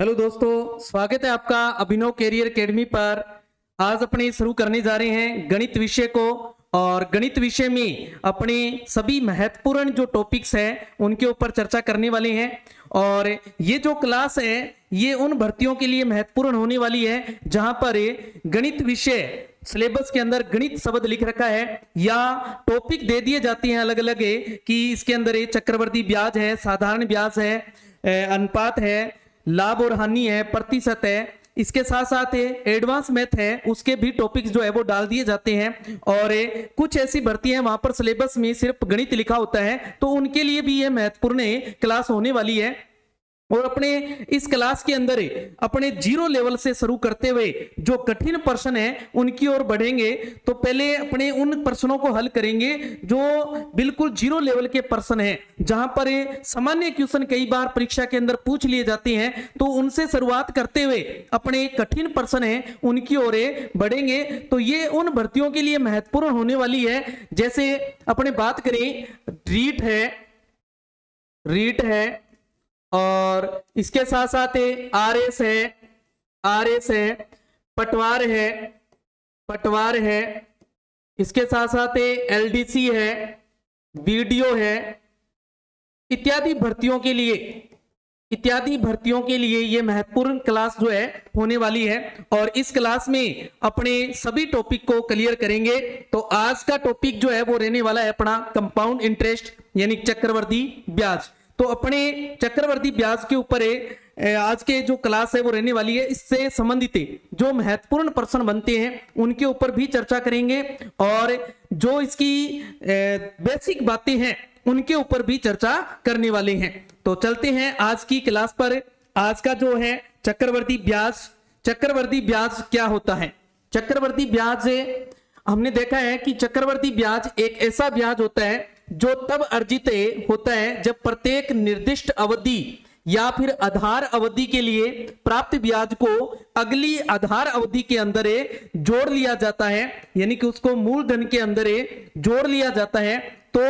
Hello दोस्तों, स्वागत है आपका अभिनव कैरियर एकेडमी पर। आज अपने शुरू करने जा रहे हैं गणित विषय को। और गणित विषय में अपने सभी महत्वपूर्ण जो टॉपिक्स हैं उनके ऊपर चर्चा करने वाले हैं। और ये जो क्लास है ये उन भर्तियों के लिए महत्वपूर्ण होने वाली है जहां पर गणित विषय सिलेबस के अंदर गणित शब्द लिख रखा है या टॉपिक दे दिए जाते हैं अलग अलग कि इसके अंदर चक्रवर्ती ब्याज है, साधारण ब्याज है, अनुपात है, लाभ और हानि है, प्रतिशत है। इसके साथ साथ एडवांस मैथ है, उसके भी टॉपिक्स जो है वो डाल दिए जाते हैं। और कुछ ऐसी भर्ती है वहां पर सिलेबस में सिर्फ गणित लिखा होता है, तो उनके लिए भी ये महत्वपूर्ण क्लास होने वाली है। और अपने इस क्लास के अंदर अपने जीरो लेवल से शुरू करते हुए जो कठिन प्रश्न है उनकी ओर बढ़ेंगे। तो पहले अपने उन प्रश्नों को हल करेंगे जो बिल्कुल जीरो लेवल के प्रश्न हैं, जहां पर सामान्य क्वेश्चन कई बार परीक्षा के अंदर पूछ लिए जाते हैं। तो उनसे शुरुआत करते हुए अपने कठिन प्रश्न है उनकी ओर बढ़ेंगे। तो ये उन भर्तियों के लिए महत्वपूर्ण होने वाली है। जैसे अपने बात करें रीट है और इसके साथ साथ आरएस है, पटवार है, इसके साथ साथ एलडीसी है, वीडियो है, इत्यादि भर्तियों के लिए ये महत्वपूर्ण क्लास जो है होने वाली है। और इस क्लास में अपने सभी टॉपिक को क्लियर करेंगे। तो आज का टॉपिक जो है वो रहने वाला है अपना कंपाउंड इंटरेस्ट यानी चक्रवर्ती ब्याज। तो अपने चक्रवर्ती ब्याज के ऊपर आज के जो क्लास है वो रहने वाली है। इससे संबंधित जो महत्वपूर्ण प्रश्न बनते हैं उनके ऊपर भी चर्चा करेंगे और जो इसकी बेसिक बातें हैं उनके ऊपर भी चर्चा करने वाले हैं। तो चलते हैं आज की क्लास पर। आज का जो है चक्रवर्ती ब्याज क्या होता है। चक्रवर्ती ब्याज हमने देखा है कि चक्रवर्ती ब्याज एक ऐसा ब्याज होता है जो तब अर्जित होता है जब प्रत्येक निर्दिष्ट अवधि या फिर आधार अवधि के लिए प्राप्त ब्याज को अगली आधार अवधि के अंदर जोड़ लिया जाता है, यानी कि उसको मूलधन के अंदर जोड़ लिया जाता है। तो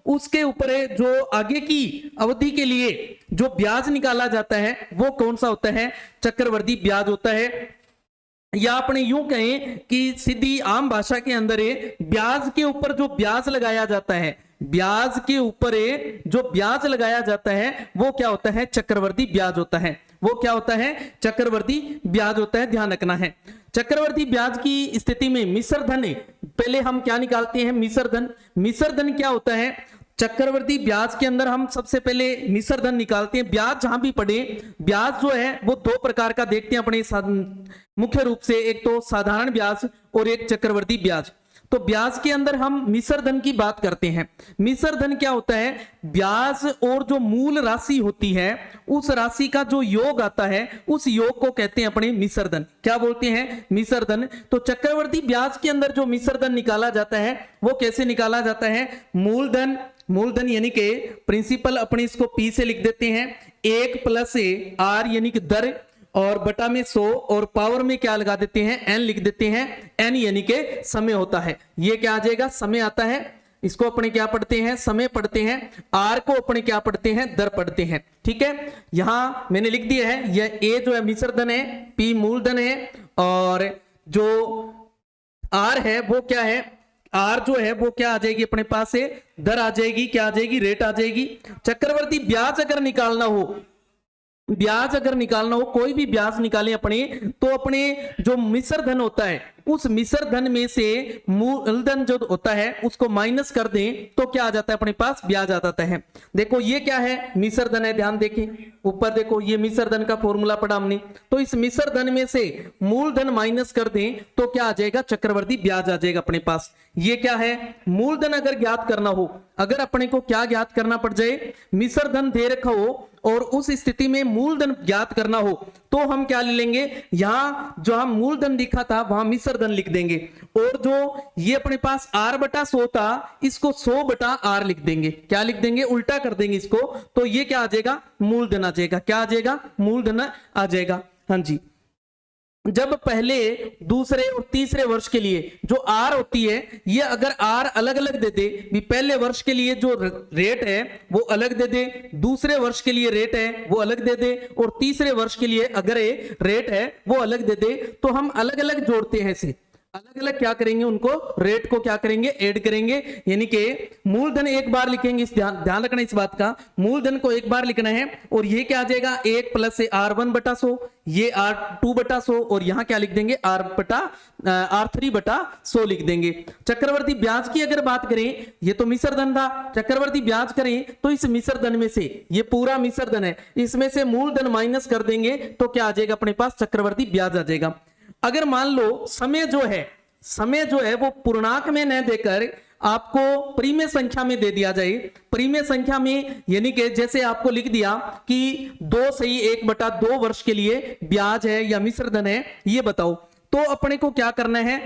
उसके ऊपर जो आगे की अवधि के लिए जो ब्याज निकाला जाता है वो कौन सा होता है, चक्रवर्ती ब्याज होता है। या अपने यूं कहें कि सीधी आम भाषा के अंदर ब्याज के ऊपर जो ब्याज लगाया जाता है, ब्याज के ऊपर जो ब्याज लगाया जाता है वो क्या होता है, चक्रवर्ती ब्याज होता है। वो क्या होता है, चक्रवर्ती ब्याज होता है। ध्यान रखना है चक्रवर्ती ब्याज की स्थिति में मिश्र धन, पहले हम क्या निकालते हैं, मिश्र धन क्या होता है। चक्रवर्ती ब्याज के अंदर हम सबसे पहले मिश्र धन निकालते हैं। ब्याज जहां भी पढ़े, ब्याज जो है वो दो प्रकार का देखते हैं अपने मुख्य रूप से, एक तो साधारण ब्याज और एक चक्रवर्ती ब्याज। तो ब्याज के अंदर हम मिश्र धन की बात करते हैं। मिश्र धन क्या होता है, ब्याज और जो मूल राशि होती है उस राशि का जो योग आता है उस योग को कहते हैं अपने मिश्र धन। क्या बोलते हैं, मिश्र धन। तो चक्रवर्ती ब्याज के अंदर जो मिश्र धन निकाला जाता है वो कैसे निकाला जाता है, मूलधन यानी कि प्रिंसिपल, अपने इसको पी से लिख देते हैं, 1 प्लस आर यानी कि दर, और बटा में 100 और पावर में क्या लगा देते हैं, एन लिख देते हैं। एन यानी कि समय होता है। ये क्या आ जाएगा, समय आता है। इसको अपने क्या पढ़ते हैं, समय पढ़ते हैं। आर को अपने क्या पढ़ते हैं, दर पढ़ते हैं। ठीक है, यहां मैंने लिख दिया है। यह ए जो है मिश्र धन है, पी मूलधन है, और जो आर है वो क्या है, आर जो है वो क्या आ जाएगी अपने पास से, दर आ जाएगी, क्या आ जाएगी, रेट आ जाएगी। चक्रवर्ती ब्याज अगर निकालना हो, कोई भी ब्याज निकालें अपने, तो अपने जो मिश्र धन होता है उस मिश्र धन में से मूलधन जो होता है उसको माइनस कर दें तो क्या आ जाता है अपने पास, ब्याज आ जाता है। देखो ये क्या है, मिश्र धन है। ध्यान देखें ऊपर देखो, ये मिश्र धन का फॉर्मूला पढ़ा हमने। तो इस मिश्र धन में से मूलधन माइनस कर दें तो क्या आ जाएगा, चक्रवर्ती ब्याज आ जाएगा अपने पास। ये क्या है, मूलधन अगर ज्ञात करना हो, अगर अपने को क्या ज्ञात करना पड़ जाए, मिश्र धन दे रखा हो और उस स्थिति में मूलधन ज्ञात करना हो तो हम क्या ले लेंगे, यहां जो हम मूलधन लिखा था वहां मिश्र धन लिख देंगे। और जो ये अपने पास r बटा 100 था इसको 100 बटा r लिख देंगे। क्या लिख देंगे, उल्टा कर देंगे इसको। तो ये क्या आ जाएगा, मूलधन आ जाएगा। क्या आ जाएगा, मूलधन आ जाएगा। हाँ जी, जब पहले, दूसरे और तीसरे वर्ष के लिए जो आर होती है, ये अगर आर अलग अलग दे दे, भी पहले वर्ष के लिए जो रेट है वो अलग दे दे, दूसरे वर्ष के लिए रेट है वो अलग दे दे, और तीसरे वर्ष के लिए अगर रेट है वो अलग दे दे, तो हम अलग अलग जोड़ते हैं इसे, अलग अलग क्या करेंगे, उनको रेट को क्या करेंगे, ऐड करेंगे। यानी कि मूलधन एक बार लिखेंगे, इस ध्यान रखना इस बात का, मूलधन को एक बार लिखना है, और ये क्या आ जाएगा, 1 प्लस से R1 बटा 100, ये R2 बटा 100, और यहां क्या लिख देंगे, R3 बटा 100 लिख देंगे। चक्रवर्ती ब्याज की अगर बात करें, ये तो मिश्र धन था, चक्रवर्ती ब्याज करें तो इस मिश्र धन में से, ये पूरा मिश्र धन है, इसमें से मूलधन माइनस कर देंगे तो क्या आ जाएगा अपने पास, चक्रवर्ती ब्याज आ जाएगा। अगर मान लो समय जो है वो पूर्णांक में न देकर आपको परिमेय संख्या में दे दिया जाए, परिमेय संख्या में, यानी कि जैसे आपको लिख दिया कि 2 सही 1/2 वर्ष के लिए ब्याज है या मिश्र धन है, ये बताओ, तो अपने को क्या करना है,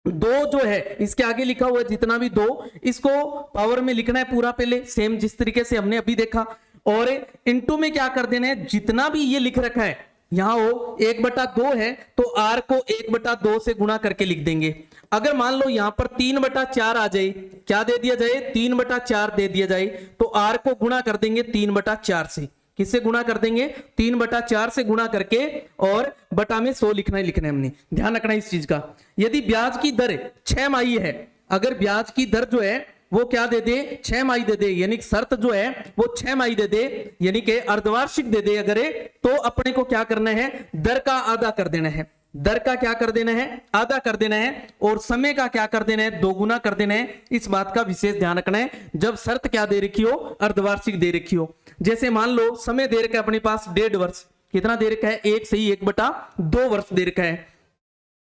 2 जो है इसके आगे लिखा हुआ है जितना भी 2, इसको पावर में लिखना है पूरा, पहले सेम जिस तरीके से हमने अभी देखा, और इनटू में क्या कर देना है, जितना भी ये लिख रखा है यहां वो 1/2 है तो R को 1/2 से गुणा करके लिख देंगे। अगर मान लो यहां पर 3/4 आ जाए, क्या दे दिया जाए, 3/4 दे दिया जाए, तो R को गुणा कर देंगे 3/4 से, किससे गुणा कर देंगे, 3/4 से गुणा करके, और बटा में 100 लिखना है हमने, ध्यान रखना इस चीज का। यदि ब्याज की दर 6 माही है, अगर ब्याज की दर जो है वो क्या दे दे, 6 माही दे दे, यानी शर्त जो है वो 6 माही दे दे, यानी कि अर्धवार्षिक दे दे अगर, तो अपने को क्या करना है, दर का आधा कर देना है, दर का क्या कर देना है, आधा कर देना है, और समय का क्या कर देना है, 2 गुना कर देना है। इस बात का विशेष ध्यान रखना है जब शर्त क्या दे रखी हो, अर्धवार्षिक दे रखी हो। जैसे मान लो समय दे रखा है अपने पास 1.5 वर्ष, कितना दे रखा है, 1 सही 1/2 वर्ष दे रखा है,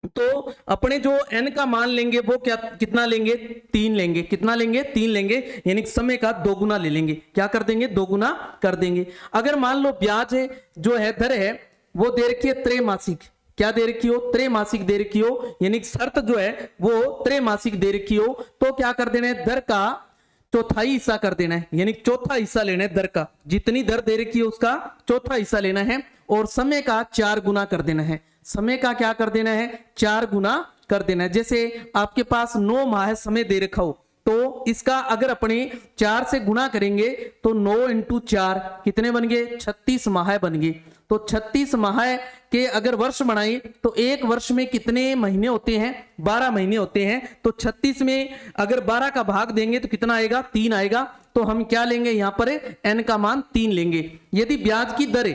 तो अपने जो n का मान लेंगे वो क्या, कितना लेंगे, 3 लेंगे, कितना लेंगे, 3 लेंगे, यानी समय का 2 गुना ले लेंगे, क्या कर देंगे, 2 गुना कर देंगे। अगर मान लो ब्याज है जो है, दर है वो दे रखी है त्रैमासिक, क्या दे रखी हो, त्रैमासिक दे रखी हो, यानी शर्त जो है वो त्रैमासिक दे रखी हो, तो क्या कर देना है, दर का चौथाई हिस्सा कर देना है, यानी चौथा हिस्सा लेना है दर का, जितनी दर दे रखी है उसका चौथा हिस्सा लेना है, और समय का 4 गुना कर देना है, समय का क्या कर देना है, 4 गुना कर देना है। जैसे आपके पास 9 माह समय दे रखा हो, तो इसका अगर अपने 4 से गुणा करेंगे तो 9 × 4 कितने बन गए, 36 माह बन गए। तो 36 माह के अगर वर्ष बनाए तो एक वर्ष में कितने महीने होते हैं, 12 महीने होते हैं, तो 36 में अगर 12 का भाग देंगे तो कितना आएगा, 3 आएगा। तो हम क्या लेंगे यहां पर, n का मान 3 लेंगे। यदि ब्याज की दर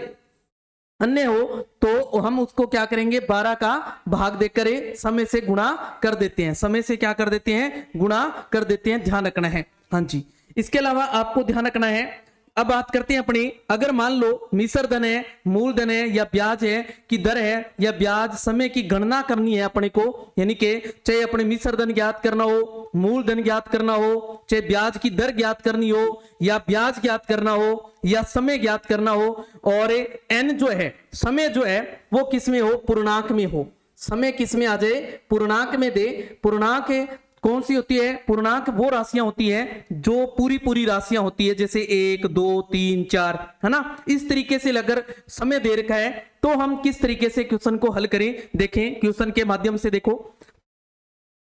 अन्य हो तो हम उसको क्या करेंगे, 12 का भाग देकर समय से गुणा कर देते हैं, समय से क्या कर देते हैं, गुणा कर देते हैं, ध्यान रखना है। हाँ जी, इसके अलावा आपको ध्यान रखना है, अब बात करते हैं अपनी, अगर मान लो मिश्र धन है, मूलधन है या ब्याज है की दर है या ब्याज समय की गणना करनी है अपने को, यानी कि चाहे अपने मिश्र धन ज्ञात करना हो, मूलधन ज्ञात करना हो, चाहे ब्याज की दर ज्ञात करनी हो या ब्याज ज्ञात करना हो या समय ज्ञात करना हो, और n जो है, समय जो है वो किस में हो, पूर्णांक में हो, समय किस में आ जाए, पूर्णांक में दे। पूर्णांक कौन सी होती है, पूर्णांक वो राशियां होती है जो पूरी राशियां होती है, जैसे 1 2 3 4, है ना। इस तरीके से अगर समय दे रखा है तो हम किस तरीके से क्वेश्चन को हल करें, देखें क्वेश्चन के माध्यम से। देखो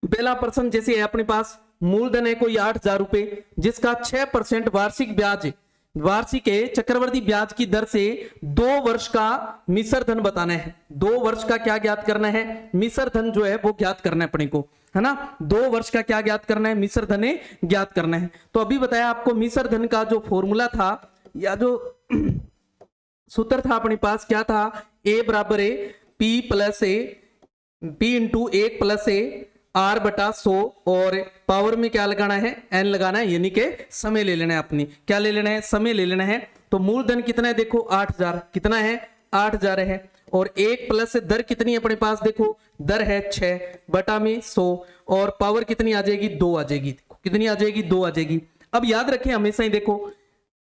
पहला प्रश्न जैसे है अपने पास, मूलधन है कोई 8,000 रुपए, जिसका 6% वार्षिक ब्याज, वार्षिक चक्रवर्ती ब्याज की दर से 2 वर्ष का मिश्र धन बताना है। 2 वर्ष का क्या ज्ञात करना है, मिश्र धन जो है वो ज्ञात करना है अपने को, है ना। 2 वर्ष का क्या ज्ञात करना है, मिश्र धन ज्ञात करना है। तो अभी बताया आपको मिश्र धन का जो फॉर्मूला था या जो सूत्र था अपने पास, क्या था, A बराबर है P × 1 + A R/100, और पावर में क्या लगाना है, n लगाना है, यानी कि समय ले लेना है अपनी, क्या ले लेना है, समय ले लेना है। तो मूलधन कितना है, देखो 8,000, कितना है 8,000 है, और 1 प्लस दर कितनी है अपने पास, देखो दर है 6/100, और पावर कितनी आ जाएगी, 2 आ जाएगी, कितनी आ जाएगी, 2 आ जाएगी। अब याद रखें हमेशा ही, देखो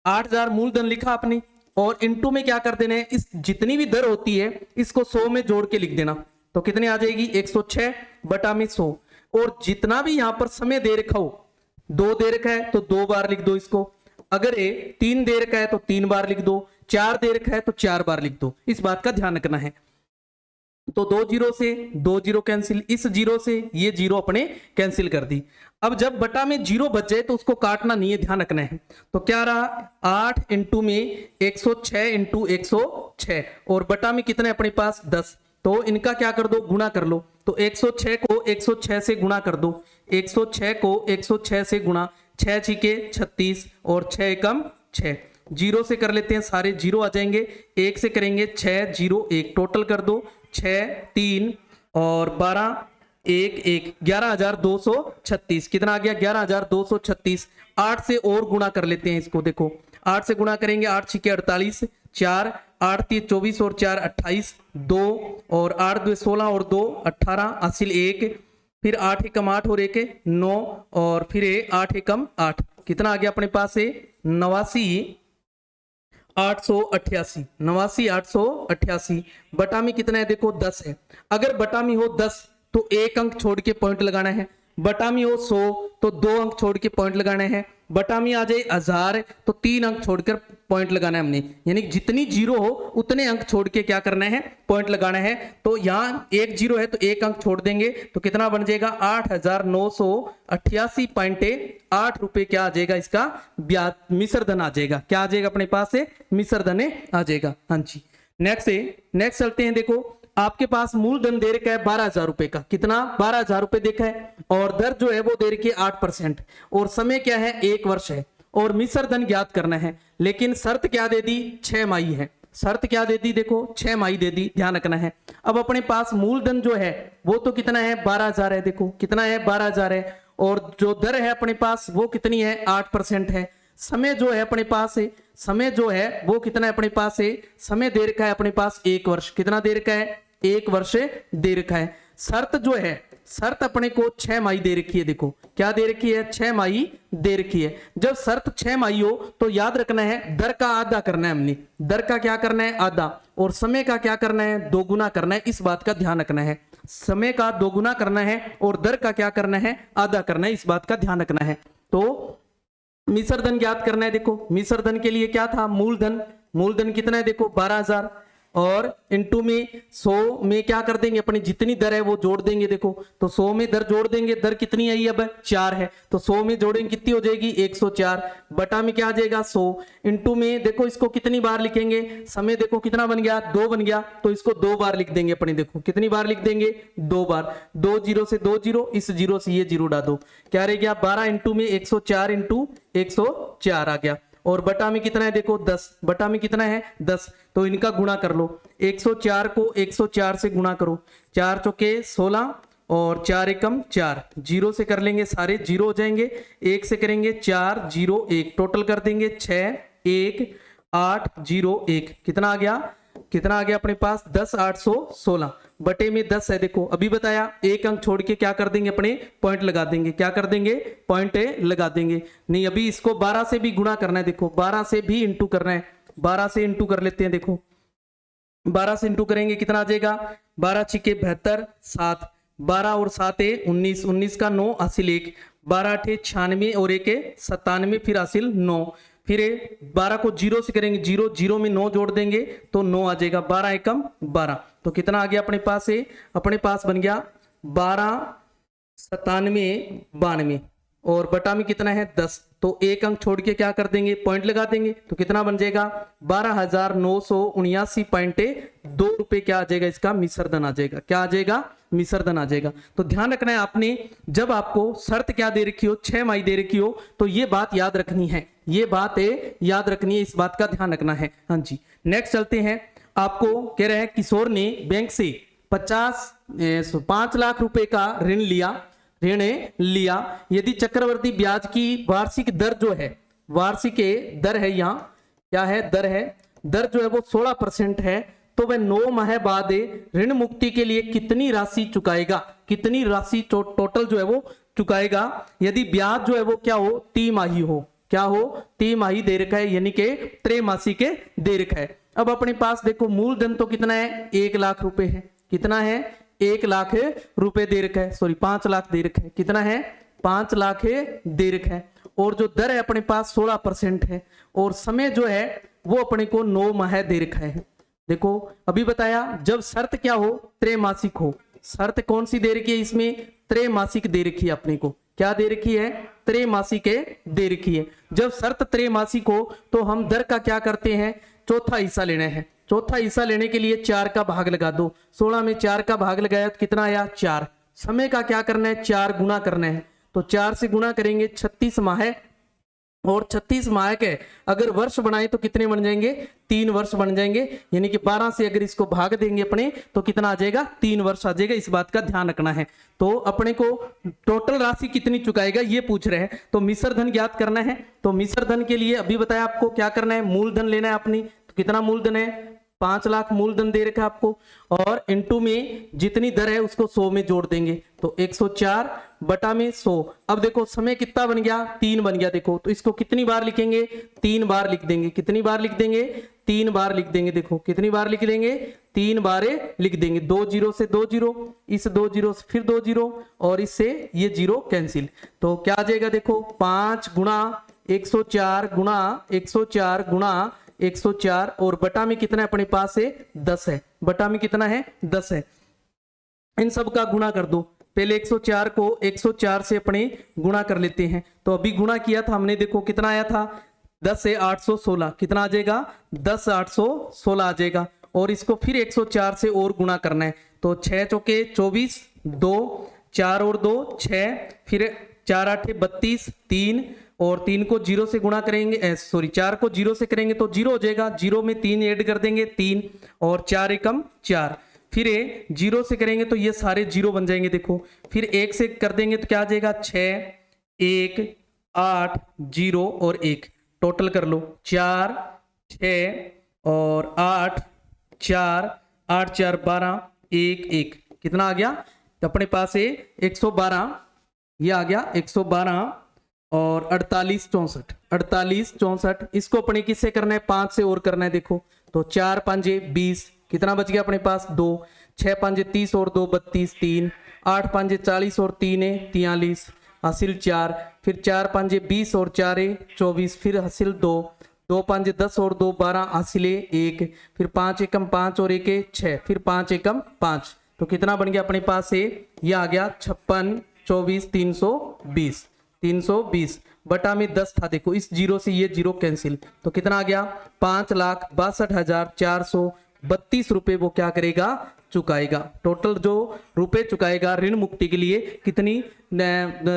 8,000 मूलधन लिखा आपने, और इनटू में क्या कर देना है, इस जितनी भी दर होती है इसको 100 में जोड़ के लिख देना, तो कितनी आ जाएगी, 106/100, और जितना भी यहां पर समय दे रखा हो, 2 दे रखा है तो 2 बार लिख दो इसको, अगर 3 दे रखा है तो 3 बार लिख दो, 4 दे रखा है तो 4 बार लिख दो। इस बात का ध्यान रखना है। तो 2 जीरो से 2 जीरो कैंसिल, इस जीरो से ये जीरो अपने कैंसिल कर दी। अब जब बटा में जीरो बच जाए तो उसको काटना नहीं है, ध्यान रखना है। तो क्या रहा 8 इंटू में 106 इंटू 106 और बटा में कितने अपने पास 10। तो इनका क्या कर दो, गुणा कर लो। तो 106 को 106 से गुणा कर दो, 106 को 106 से गुणा, 6 छिके 36 और 6 एकम 6। जीरो से कर लेते हैं, सारे जीरो आ जाएंगे। एक से करेंगे 6 0 1, टोटल कर दो 6 3 और 12 1 1, 11,236। कितना आ गया 11,236। 8 से और गुणा कर लेते हैं इसको, देखो 8 से गुणा करेंगे, 8 छिके 48, 4 8 3 24 और 4 28, 2 और 8 2 16 और 2 18, हासिल 1, फिर 8 एकम 8 और 1 9 और फिर 8 एकम 8। कितना आ गया अपने पास है 89,888, 89,888। बटा में कितना है देखो 10 है। अगर बटा में हो 10 तो एक अंक छोड़ के पॉइंट लगाना है। बटा में हो 100 तो 2 अंक छोड़ के पॉइंट लगाने हैं। बटा में आ जाए 1000 तो 3 अंक छोड़कर पॉइंट लगाना है हमने, यानी जितनी जीरो हो उतने अंक छोड़ के क्या करना है, पॉइंट लगाना है। तो यहाँ एक जीरो है तो एक अंक छोड़ देंगे तो कितना बन जाएगा 8,988.8 रुपए क्या आ जाएगा, इसका ब्याज मिश्र धन आ जाएगा। क्या आ जाएगा अपने पास से, मिश्र धन आ जाएगा। हाँ जी, नेक्स्ट चलते हैं। देखो आपके पास मूलधन दे रखा है 12,000 रुपए का, कितना 12,000 रुपए देखा है, और दर जो है वो दे रखी है 8% और समय क्या है 1 वर्ष है, और मिश्र धन ज्ञात करना है। लेकिन शर्त क्या दे दी, 6 माही है। शर्त क्या दे दी, देखो 6 माही दे दी, ध्यान रखना है। अब अपने पास मूलधन जो है वो तो कितना है 12,000 है, देखो कितना है 12,000 है, और जो दर है अपने पास वो कितनी है 8% है। समय जो है अपने पास है, समय जो है वो कितना है अपने पास है, समय दे रखा है अपने पास 1 वर्ष। कितना दे रखा है 1 वर्ष दे रखा है। शर्त जो है, शर्त अपने को 6 माही दे रखी है, देखो क्या दे रखी है 6 माही दे रखी है। जब शर्त 6 माही हो तो याद रखना है दर का आधा करना है हमने, दर का क्या करना है आधा, और समय का क्या करना है 2 गुना करना है। इस बात का ध्यान रखना है, समय का 2 गुना करना है और दर का क्या करना है आधा करना है, इस बात का ध्यान रखना है। तो मिश्र धन ज्ञात करना है। देखो मिश्र धन के लिए क्या था, मूलधन, मूलधन कितना है देखो 12,000 और इनटू में 100 में क्या कर देंगे अपनी जितनी दर है वो जोड़ देंगे। देखो तो 100 में दर जोड़ देंगे, दर कितनी आई अब 4 है, तो 100 में जोड़ेंगे कितनी हो जाएगी 104। बटा में क्या आ जाएगा 100, इनटू में देखो इसको कितनी बार लिखेंगे, समय देखो कितना बन गया 2 बन गया, तो इसको 2 बार लिख देंगे अपने। देखो कितनी बार लिख देंगे 2 बार, 2 जीरो से 2 जीरो, इस जीरो से ये जीरो डाल दो, क्या रह गया 12 इंटू में 104 इंटू 104 आ गया। और बटा में कितना है देखो 10, बटा में कितना है 10, तो इनका गुणा कर लो। 104 को 104 से गुणा करो, 4 चौके 16 और 4 एकम 4, जीरो से कर लेंगे सारे जीरो हो जाएंगे, 1 से करेंगे 4 0 1, टोटल कर देंगे 6 1 8 0 1। कितना आ गया, कितना आ गया अपने पास 10,816 बटे में 10 है। देखो अभी बताया एक अंक छोड़ के क्या कर देंगे अपने पॉइंट लगा देंगे, क्या कर देंगे पॉइंट लगा देंगे। नहीं अभी इसको 12 से भी गुणा करना है, देखो 12 से भी इंटू करना है, 12 से इंटू कर लेते हैं। देखो 12 से इंटू करेंगे कितना आ जाएगा 12 छिके 72 7, 12 और 7 19, 19 का 9 हासिल 1, 12 8 96 और 1 97, फिर हासिल 9, फिर 12 को जीरो से करेंगे, जीरो जीरो में 9 जोड़ देंगे तो 9 आ जाएगा, 12 एकम 12। तो कितना आ गया अपने पास है, अपने पास बन गया 12 97 92 और बटा में कितना है 10, तो एक अंक छोड़ के क्या कर देंगे पॉइंट लगा देंगे, तो कितना बन जाएगा 12,979.2 रुपए क्या आ जाएगा, इसका मिश्र धन आ जाएगा। क्या आ जाएगा, मिश्र धन आ जाएगा। तो ध्यान रखना है आपने, जब आपको शर्त क्या दे रखी हो 6 माही दे रखी हो तो ये बात याद रखनी है, ये बात याद रखनी है, इस बात का ध्यान रखना है। हाँ जी नेक्स्ट चलते हैं। आपको कह रहे हैं किशोर ने बैंक से 5 लाख रुपए का ऋण लिया। यदि चक्रवर्ती ब्याज की वार्षिक दर जो है, वार्षिक दर है, यहाँ क्या है दर जो है वो 16% है, तो वह 9 माह बाद ऋण मुक्ति के लिए कितनी राशि चुकाएगा, कितनी राशि टोटल जो है वो चुकाएगा। यदि ब्याज जो है वो क्या हो तिमाही हो, क्या हो तिमाही दे रखा है, यानी कि त्रैमासिक दे रखा है। अब अपने पास देखो मूलधन तो कितना है 1 लाख रुपए है, कितना है 1 लाख रुपए दे रखा है, सॉरी 5 लाख दे रखा है, कितना है 5 लाख दे रखा है, और जो दर है अपने पास 16% है, और समय जो है वो अपने को 9 माह दे रखा है, देखो अभी बताया जब शर्त क्या हो, त्रैमासिक हो। शर्त कौन सी दे रखी है इसमें, त्रैमासिक दे रखी है अपने को। क्या दे रखी है, त्रैमासिक दे रखी है। जब शर्त त्रैमासिक हो तो हम दर का क्या करते हैं, चौथा हिस्सा लेना है। चौथा हिस्सा लेने के लिए 4 का भाग लगा दो। 16 में 4 का भाग लगाया तो कितना आया, 4। समय का क्या करना है, 4 गुना करना है। तो 4 से गुना करेंगे, 36 माह है। और 36 माह के अगर वर्ष बनाए तो कितने बन जाएंगे, 3 वर्ष बन जाएंगे। यानी कि 12 से अगर इसको भाग देंगे अपने तो कितना आ जाएगा, 3 वर्ष आ जाएगा। इस बात का ध्यान रखना है। तो अपने को टोटल राशि कितनी चुकाएगा ये पूछ रहे हैं। तो मिश्र धन ज्ञात करना है। तो मिश्र धन के लिए अभी बताया आपको क्या करना है, मूलधन लेना है अपनी। तो कितना मूलधन है, 5 लाख मूलधन दे रखा है आपको। और इनटू में जितनी दर है उसको 100 में जोड़ देंगे। तो 104 बटा में 100। अब देखो समय कितना बन गया, 3 बन गया। देखो तो इसको कितनी बार लिखेंगे, 3 बार लिख देंगे। कितनी बार लिख देंगे, 3 बार लिख देंगे। देखो कितनी बार लिख देंगे, 3 बार लिख देंगे। 2 जीरो से 2 जीरो, इस 2 जीरो से फिर 2 जीरो, और इससे ये जीरो कैंसिल। तो क्या आ जाएगा, देखो 5 गुणा 104 गुणा 104 गुणा 104 और बटा में कितना है अपने पास है, 10 है। बटा में कितना है, 10 है। इन सब का गुणा कर दो। पहले 104 को 104 से अपने गुणा कर लेते हैं। तो अभी गुणा किया था हमने, देखो कितना आया था, 10 से 816। कितना आ जाएगा, 10 816 आ जाएगा। और इसको फिर 104 से और गुणा करना है। तो 6 चौके 24, 2 4 और 2 6, फिर 4 8 32, 3 और 3 को 0 से गुणा करेंगे, सॉरी 4 को 0 से करेंगे तो 0 हो जाएगा। 0 में 3 ऐड कर देंगे, 3 और 4 एकम 4। फिर 0 से करेंगे तो ये सारे 0 बन जाएंगे। देखो फिर 1 से कर देंगे तो क्या आ जाएगा, 6 1 8 0 और 1। टोटल कर लो, 4 6 और 8 4 8 4 12 1 1। कितना आ गया, तो अपने पास 112। ये आ गया 112 और 48 64 48 64। इसको अपने किससे करना है, 5 से और करना है। देखो तो 4 5 20, कितना बच गया अपने पास, 2 6 5 30 और 2 32, 3 8 5 40 और 3 43, हासिल 4। फिर 4 5 20 और 4 24, फिर हासिल 2 2 5 10 और 2 12, हासिल 1। फिर 5 एकम 5 और 1 6, फिर 5 एकम 5। तो कितना बन गया अपने पास ये आ गया 56 24 320 320 बटा में 10 था। देखो इस 0 से ये 0 कैंसिल। तो कितना आ गया, 5,62,432 रुपए वो क्या करेगा, चुकाएगा। टोटल जो रुपए चुकाएगा ऋण मुक्ति के लिए, कितनी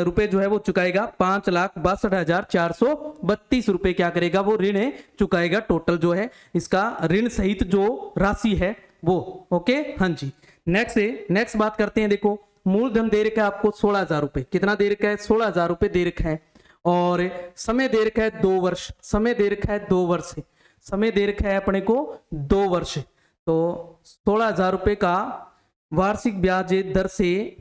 रुपए जो है वो चुकाएगा, 5,62,432 रुपए क्या करेगा, वो ऋण चुकाएगा। टोटल जो है इसका ऋण सहित जो राशि है वो। ओके हाँ जी। नेक्स्ट बात करते हैं। देखो मूलधन दे रखा है आपको 16,000 रुपए। कितना दे रखा है, 16,000 रुपए दे रखा है। और समय दे रखा है 2 वर्ष। समय दे रखा है 2 वर्ष। समय दे रखा है अपने को 2 वर्ष। तो 16,000 रुपए का वार्षिक ब्याज दर से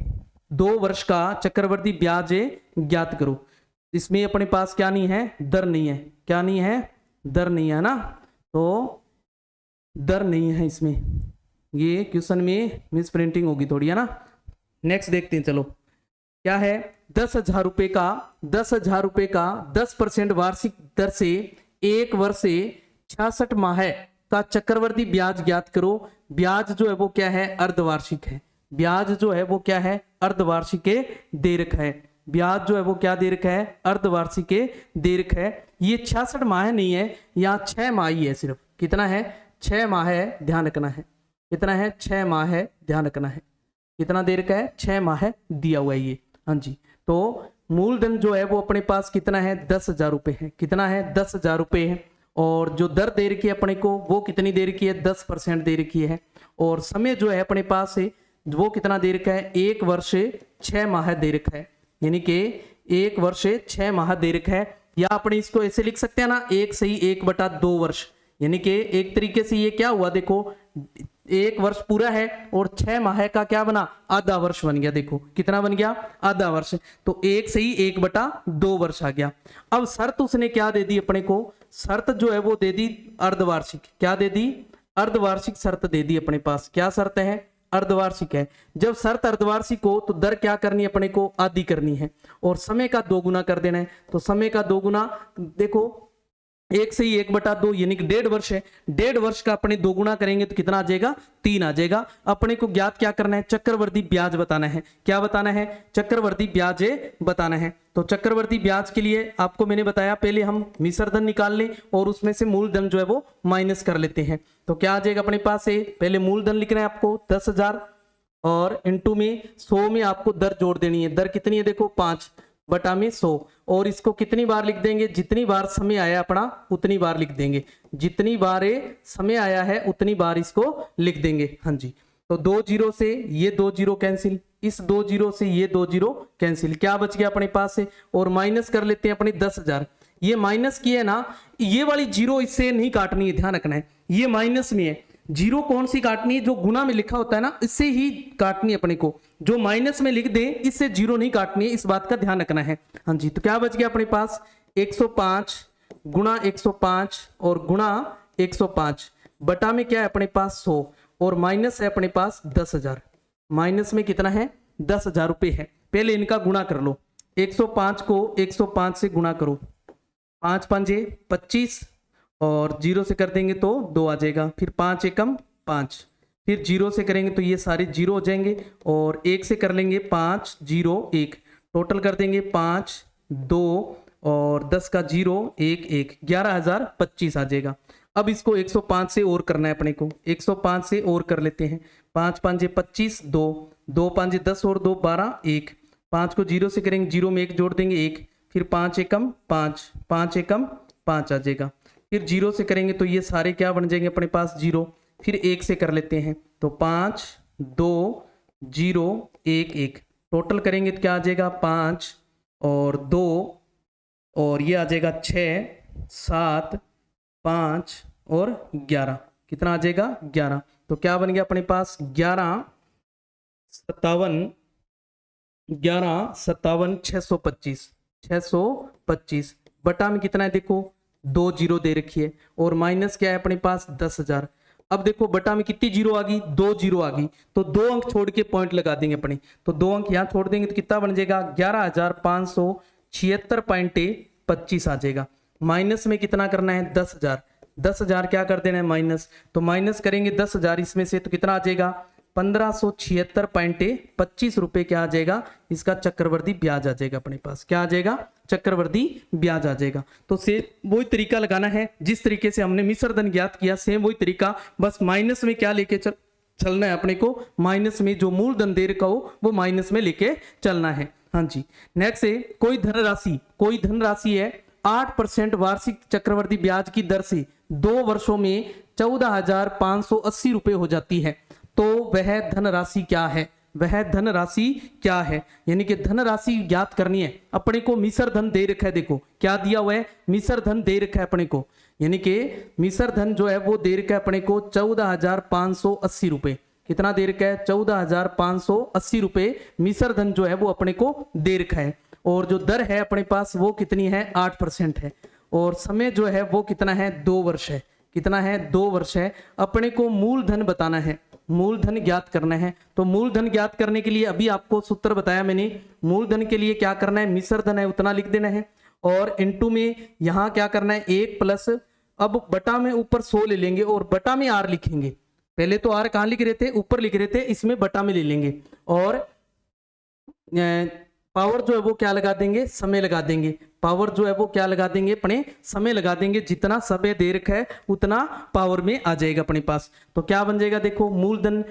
2 वर्ष का चक्रवर्ती ब्याज ज्ञात करो। इसमें अपने पास क्या नहीं है, दर नहीं है। क्या नहीं है, दर नहीं है ना। तो दर नहीं है इसमें, ये क्वेश्चन में मिस प्रिंटिंग होगी थोड़ी, है ना। नेक्स्ट देखते हैं, चलो क्या है, 10,000 रुपए का 10,000 रुपए का 10% वार्षिक दर से 1 वर्ष से 66 माह का चक्रवर्ती ब्याज ज्ञात करो। ब्याज जो है वो क्या है, अर्धवार्षिक है। ब्याज जो है वो क्या है, अर्धवार्षिक दे रखा है। ब्याज जो है वो क्या दे रखा है, अर्धवार्षिक दे रखा है। ये 66 माह नहीं है, यहाँ 6 माह ही है सिर्फ। कितना है, 6 माह है, ध्यान रखना है। कितना है, 6 माह है, ध्यान रखना है। कितना देर का है, 6 माह है दिया हुआ है ये। हाँ जी। तो मूलधन जो है वो अपने पास कितना है, 10,000 रुपए है। कितना है, 10,000 रुपए है। और जो दर दे रखी है अपने को वो कितनी दे रखी है, 10% दे रखी है। और समय जो है अपने पास है वो कितना दे रखा है, 1 वर्ष 6 माह दे रखा है। यानी कि 1 वर्ष 6 माह दे रखा है। या अपने इसको ऐसे लिख सकते हैं ना, 1 सही 1/2 वर्ष। यानी कि एक तरीके से ये क्या हुआ, देखो 1 वर्ष पूरा है और 6 माह का क्या बना, आधा वर्ष बन गया। देखो कितना बन गया, आधा वर्ष। तो 1 सही 1/2 वर्ष आ गया। अब शर्त उसने क्या दे दी अपने को, शर्त जो है वो दे दी अर्धवार्षिक। क्या दे दी, अर्धवार्षिक शर्त दे दी अपने पास। क्या शर्त है, अर्धवार्षिक है। जब शर्त अर्धवार्षिक हो तो दर क्या करनी है अपने को, आधी करनी है। और समय का 2 गुना कर देना है। तो समय का 2 गुना, देखो 1 से ही 1/2 यानी कि 1.5 वर्ष है, 1.5 वर्ष का अपने 2 गुना करेंगे तो कितना आ जाएगा, 3 आ जाएगा। अपने को ज्ञात क्या करना है, चक्रवर्ती ब्याज बताना है। क्या बताना है, चक्रवर्ती ब्याज बताना है। तो चक्रवर्ती ब्याज के लिए आपको मैंने बताया पहले हम मिश्र धन निकाल लें और उसमें से मूलधन जो है वो माइनस कर लेते हैं। तो क्या आ जाएगा अपने पास है, पहले मूलधन लिखना है आपको 10,000 और इंटू में 100 में आपको दर जोड़ देनी है। दर कितनी है देखो 5 बटा में 100 और इसको कितनी बार लिख देंगे, जितनी बार समय आया अपना उतनी बार लिख देंगे, जितनी बार समय आया है उतनी बार इसको लिख देंगे। हाँ जी, तो 2 जीरो से ये 2 जीरो कैंसिल, इस 2 जीरो से ये 2 जीरो कैंसिल, क्या बच गया अपने पास है, और माइनस कर लेते हैं अपने 10,000। ये माइनस की है ना, ये वाली जीरो इससे नहीं काटनी है, ध्यान रखना है, ये माइनस में है। जीरो कौन सी काटनी है, जो गुना में लिखा होता है ना इससे ही काटनी है अपने को, जो माइनस में लिख दे इससे जीरो नहीं काटनी है, इस बात का ध्यान रखना है। हाँ जी, तो क्या बच गया अपने पास 105 गुणा 105 और गुणा 105 बटा में क्या है अपने पास 100 और माइनस है अपने पास 10,000। माइनस में कितना है 10,000 रुपये है। पहले इनका गुणा कर लो, 105 को 105 से गुणा करो, 5 5 25 और जीरो से कर देंगे तो 2 आ जाएगा, फिर 5 एकम 5, फिर जीरो से करेंगे तो ये सारे जीरो हो जाएंगे और 1 से कर लेंगे 5 0 1, टोटल कर देंगे 5 2 और 10 का 0 1 1, 11,025 आ जाएगा। अब इसको 105 से और करना है अपने को, 105 से और कर लेते हैं, 5 5 25 2 2 5 10 और 2 12 1, 5 को जीरो से करेंगे, जीरो में 1 जोड़ देंगे 1, फिर 5 एकम 5 5 एकम 5 आ जाएगा, फिर जीरो से करेंगे तो ये सारे क्या बन जाएंगे अपने पास जीरो, फिर 1 से कर लेते हैं तो 5 2 0 1 1, टोटल करेंगे तो क्या आ जाएगा 5 और 2 और ये आ जाएगा 6 7 5 और 11, कितना आ जाएगा 11। तो क्या बन गया अपने पास 11 57 625 बटा में कितना है देखो 2 जीरो दे रखी है और माइनस क्या है अपने पास 10,000। अब देखो बटा में कितनी जीरो आ गई, 2 जीरो आ गई, तो 2 अंक छोड़ के पॉइंट लगा देंगे अपने, तो 2 अंक यहाँ छोड़ देंगे तो कितना बन जाएगा 11,576.25 आ जाएगा। माइनस में कितना करना है 10,000, 10,000 क्या कर देना है माइनस, तो माइनस करेंगे 10,000 इसमें से तो कितना आ जाएगा 1576.25 रुपए क्या आ जाएगा, इसका चक्रवर्ती ब्याज आ जाएगा अपने पास। क्या आ जाएगा, चक्रवर्ती ब्याज आ जाएगा। तो सेम वही तरीका लगाना है जिस तरीके से हमने मिश्र धन ज्ञात किया, सेम वही तरीका, बस माइनस में क्या लेके चलना है अपने को, माइनस में जो मूलधन दे रखा हो वो माइनस में लेके चलना है। हाँ जी, नेक्स्ट है कोई धनराशि है 8% वार्षिक चक्रवर्ती ब्याज की दर से 2 वर्षों में 14,580 रुपए हो जाती है, तो वह धनराशि क्या है, वह धनराशि क्या है, यानी कि धनराशि ज्ञात करनी है अपने को। मिश्र धन दे रखा है, देखो क्या दिया हुआ है, मिश्र धन दे रखा है अपने को, यानी कि मिश्र धन जो है वो दे रखा है अपने को 14,580 रुपए, कितना दे रखा है 14,580 रुपए मिश्र धन जो है वो अपने को दे रखा है। और जो दर है अपने पास वो कितनी है 8% है, और समय जो है वो कितना है 2 वर्ष है, कितना है 2 वर्ष है। अपने को मूलधन बताना है, मूलधन ज्ञात करना है, तो मूलधन ज्ञात करने के लिए अभी आपको सूत्र बताया मैंने, मूलधन के लिए क्या करना है, मिश्र धन है उतना लिख देना है और इनटू में यहाँ क्या करना है 1 प्लस, अब बटा में ऊपर 100 ले लेंगे और बटा में r लिखेंगे, पहले तो r कहाँ लिख रहे थे ऊपर लिख रहे थे, इसमें बटा में ले लेंगे और पावर जो है वो क्या लगा देंगे, समय लगा देंगे, पावर जो है वो क्या लगा देंगे अपने समय लगा देंगे, जितना समय दे रखा है उतना पावर में आ जाएगा अपने पास। तो क्या बन जाएगा देखो मूलधन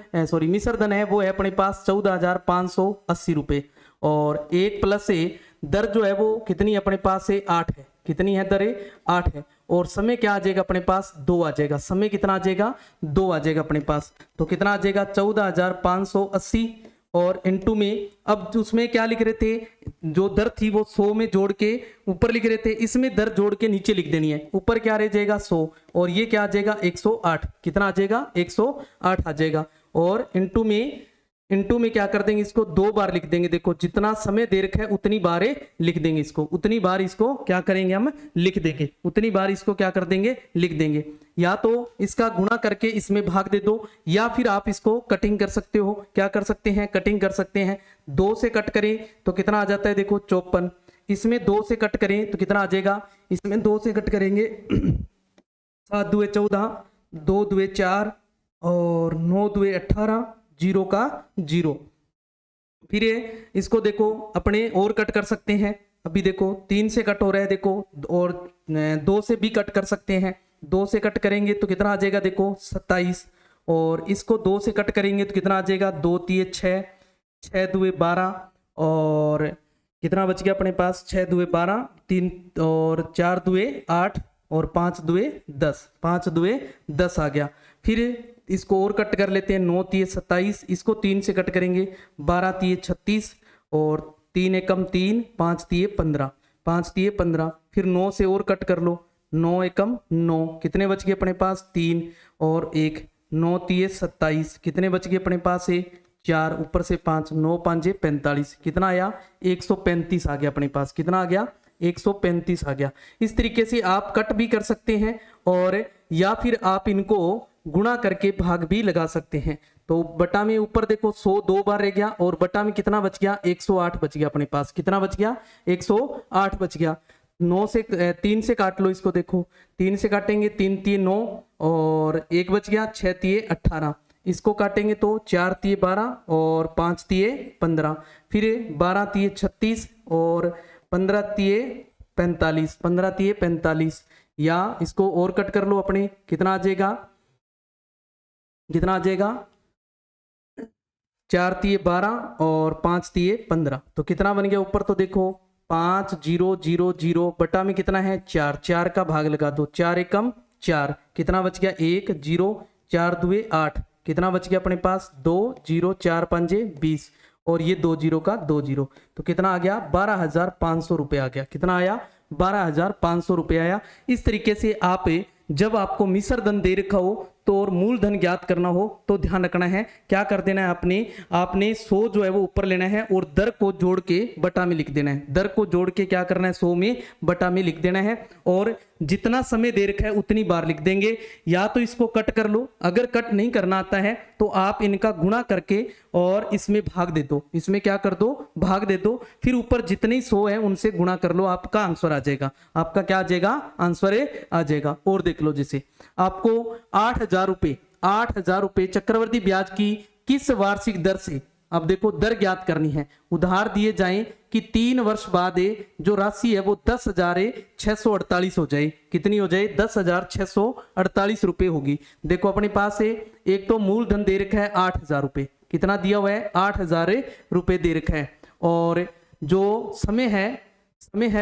मिश्र धन है वो है अपने पास 14,580 रुपए और 1 प्लस से दर जो है वो कितनी अपने पास से 8 है, कितनी है दर 8 है और समय क्या आ जाएगा अपने पास 2 आ जाएगा, समय कितना आ जाएगा 2 आ जाएगा अपने पास। तो कितना आ जाएगा 14,580 और इनटू में, अब उसमें क्या लिख रहे थे, जो दर थी वो 100 में जोड़ के ऊपर लिख रहे थे, इसमें दर जोड़ के नीचे लिख देनी है, ऊपर क्या रह जाएगा 100 और ये क्या आ जाएगा 108, कितना आ जाएगा 108 आ जाएगा और इनटू में क्या कर देंगे, इसको 2 बार लिख देंगे, देखो जितना समय दे रखा है उतनी बार लिख देंगे, इसको उतनी बार इसको क्या करेंगे हम लिख देंगे, उतनी बार इसको क्या कर देंगे लिख देंगे। या तो इसका गुणा करके इसमें भाग दे दो या फिर आप इसको कटिंग कर सकते हो, क्या कर सकते हैं कटिंग कर सकते हैं, 2 से कट करें तो कितना आ जाता है देखो 54, इसमें 2 से कट करें तो कितना आ जाएगा, इसमें 2 से कट करेंगे 7 दुए 14, 2 दुए 4 और 9 दुए 18, 0 का 0। फिर इसको देखो अपने और कट कर सकते हैं। अभी देखो 3 से कट हो रहा है देखो, और 2 से भी कट कर सकते हैं। 2 से कट करेंगे तो कितना आ जाएगा देखो 27, और इसको 2 से कट करेंगे तो कितना आ जाएगा 2 तिये 6, 6 दुए 12 और कितना बच गया अपने पास 6 दुए 12, 3 और 4 दुए 8 और 5 दुए 10, 5 दुए 10 आ गया। फिर इसको और कट कर लेते हैं, 9 तिये 27, इसको 3 से कट करेंगे 12 तिये 36 और 3 एकम 3, 5 तिये 15, 5 तिये 15। फिर 9 से और कट कर लो, 9 एकम 9, कितने बच गए अपने पास 3 और 1, 9 तिये 27, कितने बच गए अपने पास 4, ऊपर से 5, 9 5 45, कितना आया 135 आ गया अपने पास, कितना आ गया 135 आ गया। इस तरीके से आप कट भी कर सकते हैं और या फिर आप इनको गुणा करके भाग भी लगा सकते हैं। तो बटा में ऊपर देखो 100 2 बार रह गया और बटा में कितना बच गया 108 बच गया अपने पास, कितना बच गया 108 बच गया। 9 से 3 से काट लो इसको, देखो 3 से काटेंगे 3 तिये 9 और 1 बच गया 6 तिये 18, इसको काटेंगे तो 4 तिये 12 और 5 तिये 15, फिर 12 तिये 36 और 15 तिये 45, 15 तिये 45, या इसको और कट कर लो अपने, कितना आ जाएगा, कितना आ जाएगा 4 तिये 12 और 5 तिये 15, तो कितना बन गया ऊपर तो देखो 5 0 0 0, बटा में कितना है 4, 4 का भाग लगा दो, 4 एकम 4, कितना बच गया 1 0, 4 दुए 8, कितना बच गया अपने पास 2 0, 4 5 20 और ये 2 0 का 2 0, तो कितना आ गया 12,500 रुपये आ गया, कितना आया 12,500 रुपये आया। इस तरीके से आप जब आपको मिश्र धन दे रखा हो तो और मूलधन ज्ञात करना हो तो ध्यान रखना है, क्या कर देना है आपने 100 जो है वो ऊपर लेना है और दर को जोड़ के बटा में लिख देना है, दर को जोड़ के क्या करना है 100 में बटा में लिख देना है, और जितना समय दे रखा है उतनी बार लिख देंगे। या तो इसको कट कर लो, अगर कट नहीं करना आता है तो आप इनका गुणा करके और इसमें भाग दे दो, इसमें क्या कर दो भाग दे दो, फिर ऊपर जितने 100 है उनसे गुणा कर लो, आपका आंसर आ जाएगा, आपका क्या आ जाएगा आंसर आ जाएगा। और देख लो जैसे आपको 8,000 रुपए चक्रवर्ती ब्याज की किस वार्षिक दर से, अब देखो दर ज्ञात करनी है, उधार दिए जाएं कि 3 वर्ष बाद जो राशि है वो 10,648 हो जाए, कितनी हो जाए 10,648 रुपए होगी। देखो अपने पास एक तो मूलधन दे रखा है 8,000 रुपए, कितना दिया हुआ है 8,000 रुपए दे रखा है, और जो समय है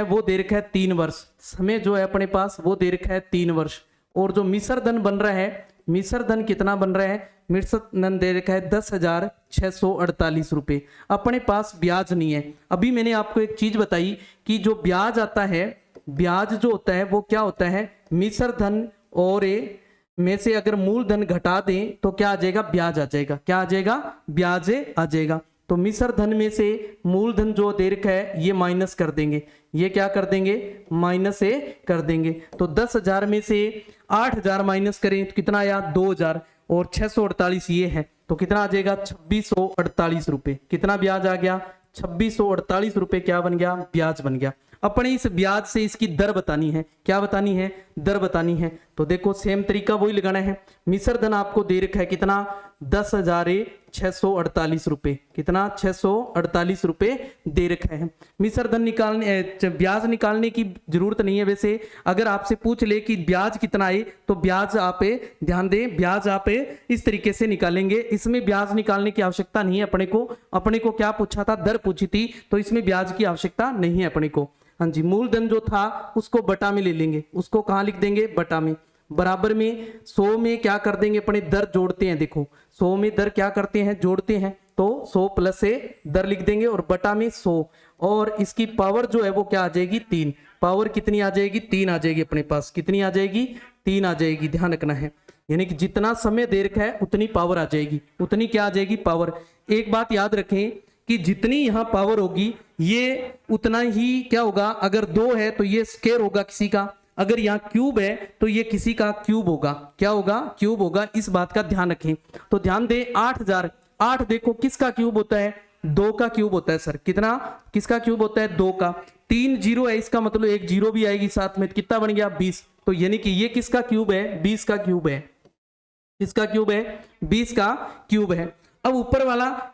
वो दे रखा है 3 वर्ष, समय जो है अपने पास वो दे रखा है 3 वर्ष, और जो मिश्र धन बन रहा है, मिश्र धन कितना बन रहा है, मिश्र धन दे रखा है 10,648 रुपए, अपने पास ब्याज नहीं है। अभी मैंने आपको एक चीज बताई कि जो ब्याज आता है, ब्याज जो होता है वो क्या होता है, मिश्र धन और में से अगर मूलधन घटा दें तो क्या आ जाएगा ब्याज आ जाएगा, क्या आ जाएगा ब्याज आ जाएगा। तो मिश्र धन में से मूलधन जो दे रखा है ये माइनस कर देंगे, ये क्या कर देंगे माइनस कर देंगे, तो 10,000 में से 8,000 माइनस करें तो कितना आया 2,000 और 648 ये है, तो कितना आ जाएगा 2,648 रुपए, कितना ब्याज आ गया 2,648 रुपए, क्या बन गया ब्याज बन गया। अपने इस ब्याज से इसकी दर बतानी है, क्या बतानी है दर बतानी है, तो देखो सेम तरीका वही लगाना है। मिश्र धन आपको दे रखा है कितना 10,648 रुपए, कितना 648 रुपए दे रखा है। मिश्र धन निकालने ब्याज निकालने की जरूरत नहीं है, वैसे अगर आपसे पूछ ले कि ब्याज कितना है तो ब्याज आप ध्यान दें, ब्याज आप इस तरीके से निकालेंगे, इसमें ब्याज निकालने की आवश्यकता नहीं है अपने को क्या पूछा था दर पूछी थी, तो इसमें ब्याज की आवश्यकता नहीं है अपने को। हाँ जी, मूलधन जो था उसको बटा में ले लेंगे, उसको कहाँ लिख देंगे बटा में, बराबर में 100 में क्या कर देंगे अपने दर जोड़ते हैं, देखो 100 में दर क्या करते हैं जोड़ते हैं, तो 100 प्लस से दर लिख देंगे और बटा में 100, और इसकी पावर जो है वो क्या आ जाएगी 3, पावर कितनी आ जाएगी 3 आ जाएगी अपने पास, कितनी आ जाएगी 3 आ जाएगी, ध्यान रखना है, यानी कि जितना समय दे रखा है उतनी पावर आ जाएगी, उतनी क्या आ जाएगी पावर। एक बात याद रखें कि जितनी यहाँ पावर होगी ये उतना ही क्या होगा, अगर 2 है तो ये स्क्वायर होगा किसी का, अगर यहाँ क्यूब है तो ये किसी का क्यूब होगा, क्या होगा क्यूब होगा, इस बात का ध्यान रखें। तो ध्यान दें 8,000, 8 देखो किसका क्यूब होता है 2 का क्यूब होता है सर, कितना किसका क्यूब होता है 2 का, 3 जीरो है, इसका मतलब एक जीरो भी आएगी साथ में, कितना बन गया 20। तो यानी कि ये किसका क्यूब है, 20 का क्यूब है। किसका क्यूब है, 20 का क्यूब है। अब ऊपर वाला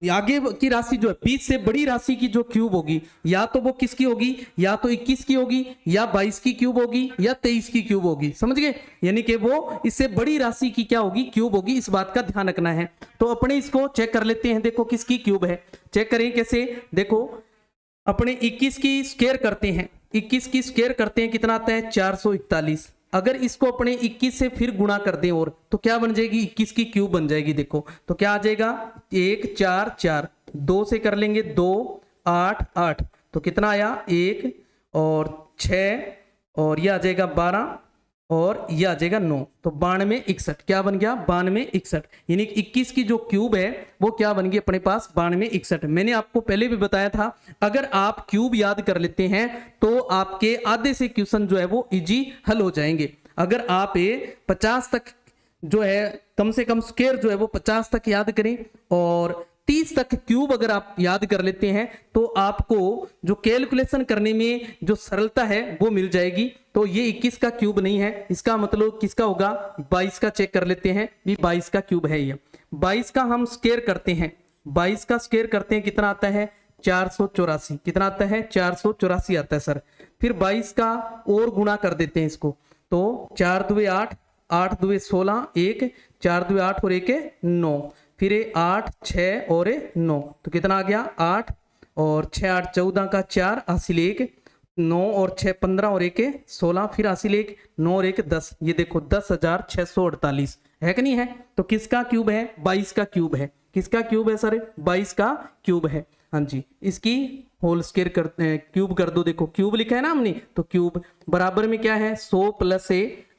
आगे की राशि जो है 20 से बड़ी राशि की जो क्यूब होगी, या तो वो किसकी होगी, या तो 21 की होगी, या 22 की क्यूब होगी, या 23 की क्यूब होगी, समझ गए। यानी कि वो इससे बड़ी राशि की क्या होगी, क्यूब होगी, इस बात का ध्यान रखना है। तो अपने इसको चेक कर लेते हैं, देखो किसकी क्यूब है, चेक करें कैसे। देखो अपने 21 की स्क्वायर करते हैं, 21 की स्क्वायर करते हैं, कितना आता है 441। अगर इसको अपने 21 से फिर गुणा कर दें और, तो क्या बन जाएगी, 21 की क्यूब बन जाएगी। देखो तो क्या आ जाएगा, 1 4 4, 2 से कर लेंगे 2 8 8, तो कितना आया 1 और 6, और ये आ जाएगा 12, और ये आ जाएगा 9, तो 92 61, क्या बन गया 92 61। यानी 21 की जो क्यूब है वो क्या बन गई अपने पास 92 61। मैंने आपको पहले भी बताया था, अगर आप क्यूब याद कर लेते हैं तो आपके आधे से क्वेश्चन जो है वो इजी हल हो जाएंगे। अगर आप 50 तक जो है, कम से कम स्क्वायर जो है वो 50 तक याद करें, और 30 तक क्यूब अगर आप याद कर लेते हैं, तो आपको जो कैलकुलेशन करने में जो सरलता है वो मिल जाएगी। तो ये 21 का क्यूब नहीं है, इसका मतलब किसका होगा, 22 का। चेक कर लेते हैं, भी 22 का क्यूब है ये। 22 का हम स्क्वायर करते हैं, 22 का स्क्वायर करते हैं, कितना आता है 484, कितना आता है 484 आता है सर। फिर 22 का और गुणा कर देते हैं इसको, तो 4 2 8, 8 2 16, 1 4 2 8 और 1 9, फिर 8 6 और 9, तो कितना आ गया 8, और 6 8 14 का 4, हासिल 1, 9 और 6 15 और 1 16, फिर हासिल 1, 9 और 1 10। ये देखो 10,648 है कि नहीं है। तो किसका क्यूब है, 22 का क्यूब है। किसका क्यूब है सर, 22 का क्यूब है। हाँ जी, इसकी होल स्क्वायर कर क्यूब कर दो। देखो क्यूब लिखा है ना हमने, तो क्यूब बराबर में क्या है 100 प्लस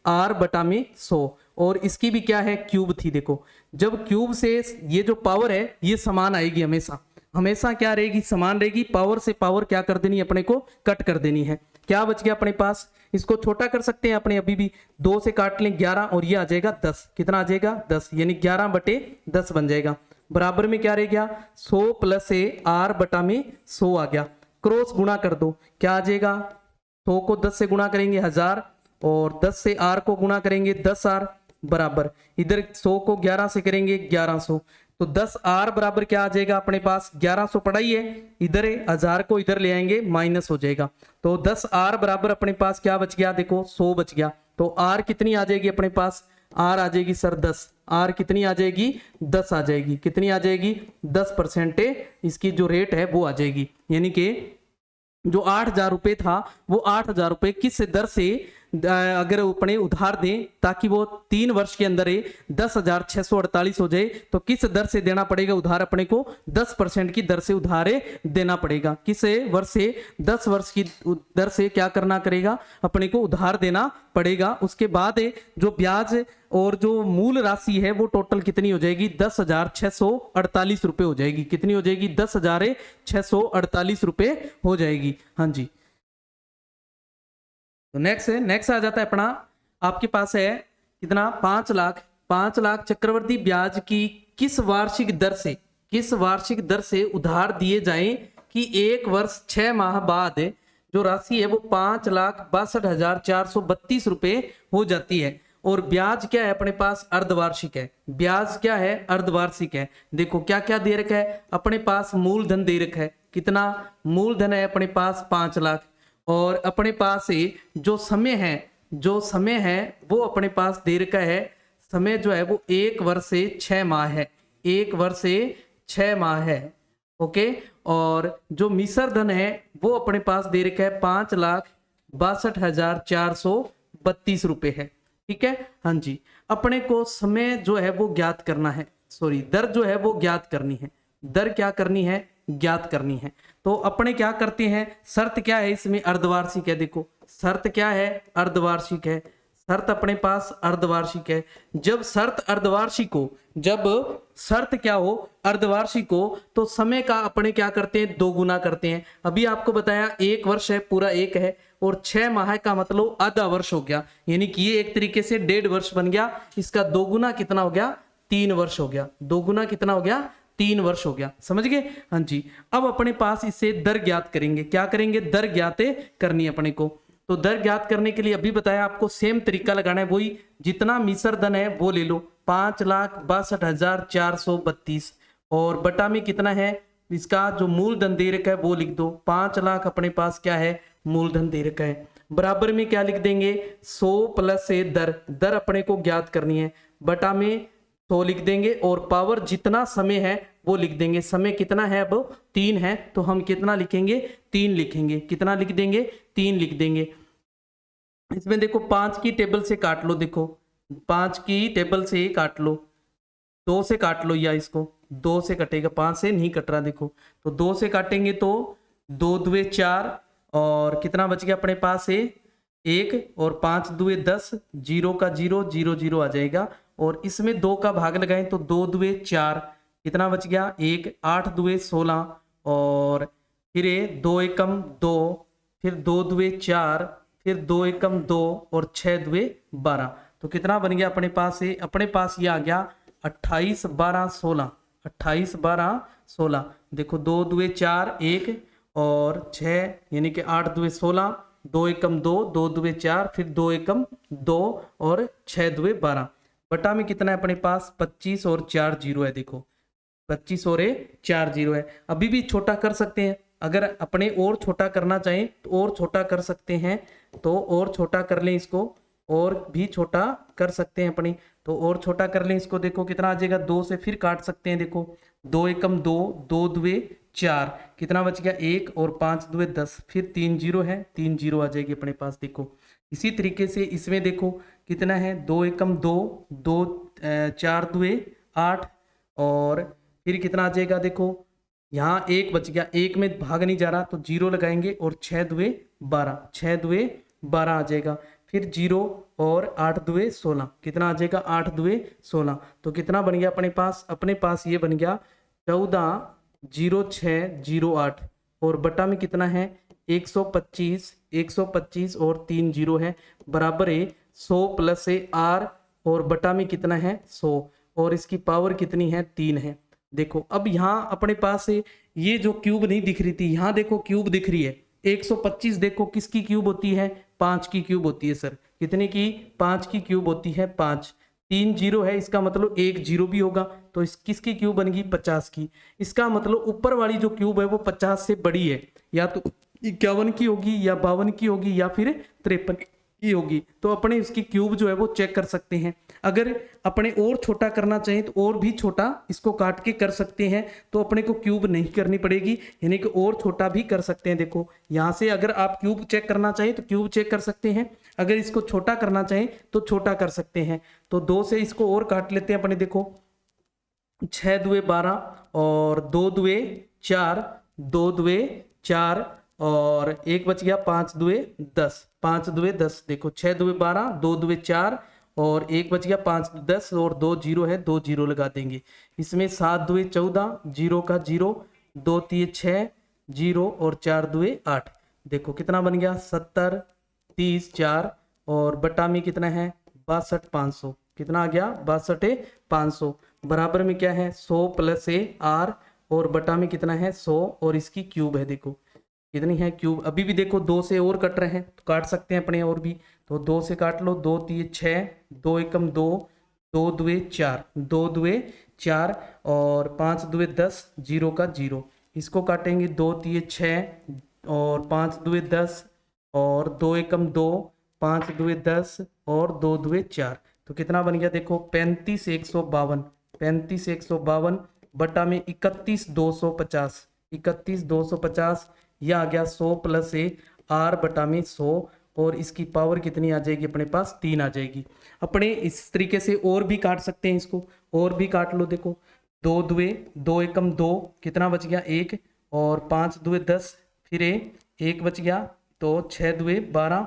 आर बटा में 100, और इसकी भी क्या है क्यूब थी। देखो जब क्यूब से ये जो पावर है ये समान आएगी, हमेशा हमेशा क्या रहेगी, समान रहेगी। पावर से पावर क्या कर देनी, अपने को कट कर देनी है। क्या बच गया अपने पास, इसको छोटा कर सकते हैं अपने, अभी भी 2 से काट लें 11, और ये आ जाएगा 10, कितना आ जाएगा 10, यानी 11 बटे 10 बन जाएगा। बराबर में क्या रह गया 100 प्लस आर बटा में 100 आ गया। क्रॉस गुणा कर दो, क्या आ जाएगा, 100 को 10 से गुणा करेंगे 1000, और 10 से आर को गुणा करेंगे 10 आर, बराबर इधर 100 को 11 से करेंगे 1100, तो 10 आर बराबर क्या आ जाएगा अपने पास 1100 पढ़ाई है, इधर 1000 को इधर ले आएंगे माइनस हो जाएगा, तो 10 आर बराबर अपने पास क्या बच गया, देखो 100 बच गया। तो आर कितनी आ जाएगी अपने पास, आर आ जाएगी सर 10, आर कितनी आ जाएगी 10 आ जाएगी, कितनी आ जाएगी 10% इसकी जो रेट है वो आ जाएगी। यानी कि जो 8,000 रुपए था वो 8,000 रुपए किस दर से अगर अपने उधार दें ताकि वो 3 वर्ष के अंदर 10,648 हो जाए, तो किस दर से देना पड़ेगा उधार, अपने को 10% की दर से उधार देना पड़ेगा। किस वर्ष से, 10 वर्ष की दर से क्या करना करेगा, अपने को उधार देना पड़ेगा। उसके बाद जो ब्याज और जो मूल राशि है वो टोटल कितनी हो जाएगी 10,648 रुपए हो जाएगी। कितनी हो जाएगी 10,648 रुपए हो जाएगी। हाँ जी, तो नेक्स्ट आ जाता है अपना, आपके पास है कितना 5 लाख चक्रवर्ती ब्याज की किस वार्षिक दर से उधार दिए जाएं कि 1 वर्ष 6 माह बाद जो राशि है वो 5,62,432 रुपए हो जाती है। और ब्याज क्या है अपने पास, अर्धवार्षिक है। ब्याज क्या है, अर्धवार्षिक है। देखो क्या क्या दे रखा है अपने पास, मूलधन दे रखा है, कितना मूलधन है अपने पास 5 लाख, और अपने पास जो समय है वो अपने पास दे रखा है, समय जो है वो 1 वर्ष से 6 माह है, 1 वर्ष से 6 माह है। ओके, और जो मिश्र धन है वो अपने पास दे रखा है 5,62,432 रुपए है। ठीक है, हाँ जी, अपने को समय जो है वो ज्ञात करना है, सॉरी दर जो है वो ज्ञात करनी है, दर क्या करनी है, ज्ञात करनी है। तो अपने क्या करते हैं, शर्त क्या है इसमें, अर्धवार्षिक है। देखो शर्त क्या है, अर्धवार्षिक है, शर्त अपने पास अर्धवार्षिक है। जब शर्त क्या हो अर्धवार्षिक हो, तो समय का अपने क्या करते हैं, 2 गुना करते हैं। अभी आपको बताया 1 वर्ष है पूरा 1 है, और 6 माह का मतलब आधा वर्ष हो गया, यानी कि ये एक तरीके से 1.5 वर्ष बन गया। इसका 2 गुना कितना हो गया, 3 वर्ष हो गया। 2 गुना कितना हो गया, 3 वर्ष हो गया, समझ गए। हाँ जी, अब अपने पास इससे दर ज्ञात करेंगे। क्या करेंगे? दर ज्ञात करनी है अपने को। तो दर ज्ञात करने के लिए अभी बताया आपको सेम तरीका लगाना है, वही जितना मिश्र धन है वो ले लो, 5,62,432 और बटा में कितना है इसका जो मूलधन दे रखा है वो लिख दो। 5 लाख अपने पास क्या है? मूलधन दे रखा है। बराबर में क्या लिख देंगे? 100 प्लस से दर, दर अपने को ज्ञात करनी है, बटा में 100 लिख देंगे और पावर जितना समय है वो लिख देंगे। समय कितना है? अब 3 है, तो हम कितना लिखेंगे? 3 लिखेंगे। कितना लिख देंगे? 3 लिख देंगे। इसमें देखो 5 की टेबल से काट लो, देखो 5 की टेबल से काट लो, 2 से काट लो, या इसको 2 से कटेगा, 5 से नहीं कट रहा देखो। तो 2 से काटेंगे तो 2 दुए 4 और कितना बच गया अपने पास है 1 और 5 दुए 10, 0 का 0, 0 0 आ जाएगा और इसमें 2 का भाग लगाएं तो 2 दुए 4, कितना बच गया 1, 8 दुए 16 और फिर 2 एकम 2, फिर 2 दुए 4, फिर 2 एकम 2 और 6 दुए 12। तो कितना बन गया अपने पास है? अपने पास ये आ गया 28 12 16, 28 12 16। देखो 2 दुए 4 1 और 6 यानी कि 8 दुए 16, 2 एकम 2, 2 दुए 4, फिर 2 एकम 2 और 6 दुए 12। बटा में कितना है अपने पास? 25 और 4 जीरो है, देखो 25 और 4 जीरो है। अभी भी छोटा कर सकते हैं, अगर अपने और छोटा करना चाहें तो और छोटा कर सकते हैं, तो और छोटा कर लें इसको, और भी छोटा कर सकते हैं अपनी, तो और छोटा कर लें इसको। देखो कितना आ जाएगा? 2 से फिर काट सकते हैं, देखो 2 एकम 2, 2 दुए 4, कितना बच गया 1 और 5 दुए 10, फिर 3 जीरो है, 3 जीरो आ जाएगी अपने पास। देखो इसी तरीके से इसमें देखो कितना है? 2 एकम 2, 2 4 दुए 8 और फिर कितना आ जाएगा? देखो यहाँ 1 बच गया, 1 में भाग नहीं जा रहा तो 0 लगाएंगे और 6 दुए 12, 6 दुए 12 आ जाएगा, फिर 0 और 8 दुए 16, कितना आ जाएगा? 8 दुए 16। तो कितना बन गया अपने पास? अपने पास ये बन गया 14,0608 और बटा में कितना है? 125, 125 और 3 जीरो है, बराबर है 100 प्लस है R और बटा में कितना है? 100 और इसकी पावर कितनी है? 3 है। देखो अब यहाँ अपने पास ये जो क्यूब नहीं दिख रही थी, यहाँ देखो क्यूब दिख रही है। 125 देखो किसकी क्यूब होती है? 5 की क्यूब होती है सर। कितने की? 5 की क्यूब होती है 5। 3 जीरो है, इसका मतलब 1 जीरो भी होगा, तो इस किसकी क्यूब बनेगी? 50 की। इसका मतलब ऊपर वाली जो क्यूब है वो 50 से बड़ी है, या तो 51 की होगी या 52 की होगी या फिर 53 की होगी। तो अपने इसकी क्यूब जो है वो चेक कर सकते हैं। अगर अपने और छोटा करना चाहें तो और भी छोटा इसको काट के कर सकते हैं, तो अपने को क्यूब नहीं करनी पड़ेगी, यानी कि और छोटा भी कर सकते हैं। देखो यहाँ से अगर आप क्यूब चेक करना चाहें तो क्यूब चेक कर सकते हैं, अगर इसको छोटा करना चाहें तो छोटा कर सकते हैं। तो 2 से इसको और काट लेते हैं अपने। देखो 6 दुए 12 और 2 दुए 4, 2 दुए 4 और 1 बच गया 5 दुए 10, 5 दुए 10। देखो 6 दुए 12, 2 दुए 4 और 1 बच गया 5 10 और 2 जीरो है, 2 जीरो लगा देंगे। इसमें 7 दुए 14, 0 का 0, 2 तिये 6 जीरो और 4 दुए 8। देखो कितना बन गया? 70 30 4 और बटा में कितना है? 62 500। कितना आ गया? 62 500। बराबर में क्या है? 100 प्लस R और बटा में कितना है? 100 और इसकी क्यूब है। देखो कितनी है क्यूब? अभी भी देखो 2 से और कट रहे हैं तो काट सकते हैं अपने और भी, तो 2 से काट लो, 2 तिये 6, 2 एकम 2, 2 दुए 4, 2 दुए 4 और 5 दुए 10, 0 का 0। इसको काटेंगे 2 तिये 6 और 5 दुए 10 और 2 एकम 2, 5 दुए 10 और 2 दुए 4। तो कितना बन गया? देखो 35 152, 35 152 बटा में 31 250, 31 250 यह आ गया 100 प्लस R बटा में 100 और इसकी पावर कितनी आ जाएगी अपने पास? 3 आ जाएगी। अपने इस तरीके से और भी काट सकते हैं, इसको और भी काट लो। देखो 2 दुए 2 एकम 2, कितना बच गया? 1 और 5 दुए 10, फिर 1 बच गया, तो 6 दुए 12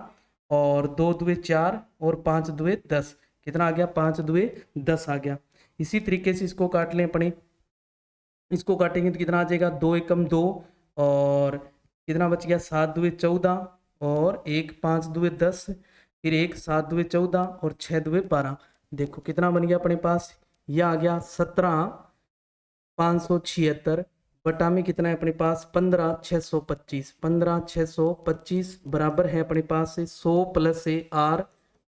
और 2 दुए 4 और 5 दुए 10, कितना आ गया? 5 दुए 10 आ गया। इसी तरीके से इसको काट लें अपने, इसको काटेंगे तो कितना आ जाएगा? 2 एकम 2 और कितना बच गया? 7 दुए 14 और 1 5 दुए 10, फिर 1 7 दुए 14 और 6 दुए 12। देखो कितना बन गया अपने पास? यह आ गया 17 576 बटा में कितना है अपने पास 15,625, 15,625 बराबर है अपने पास से 100 प्लस से आर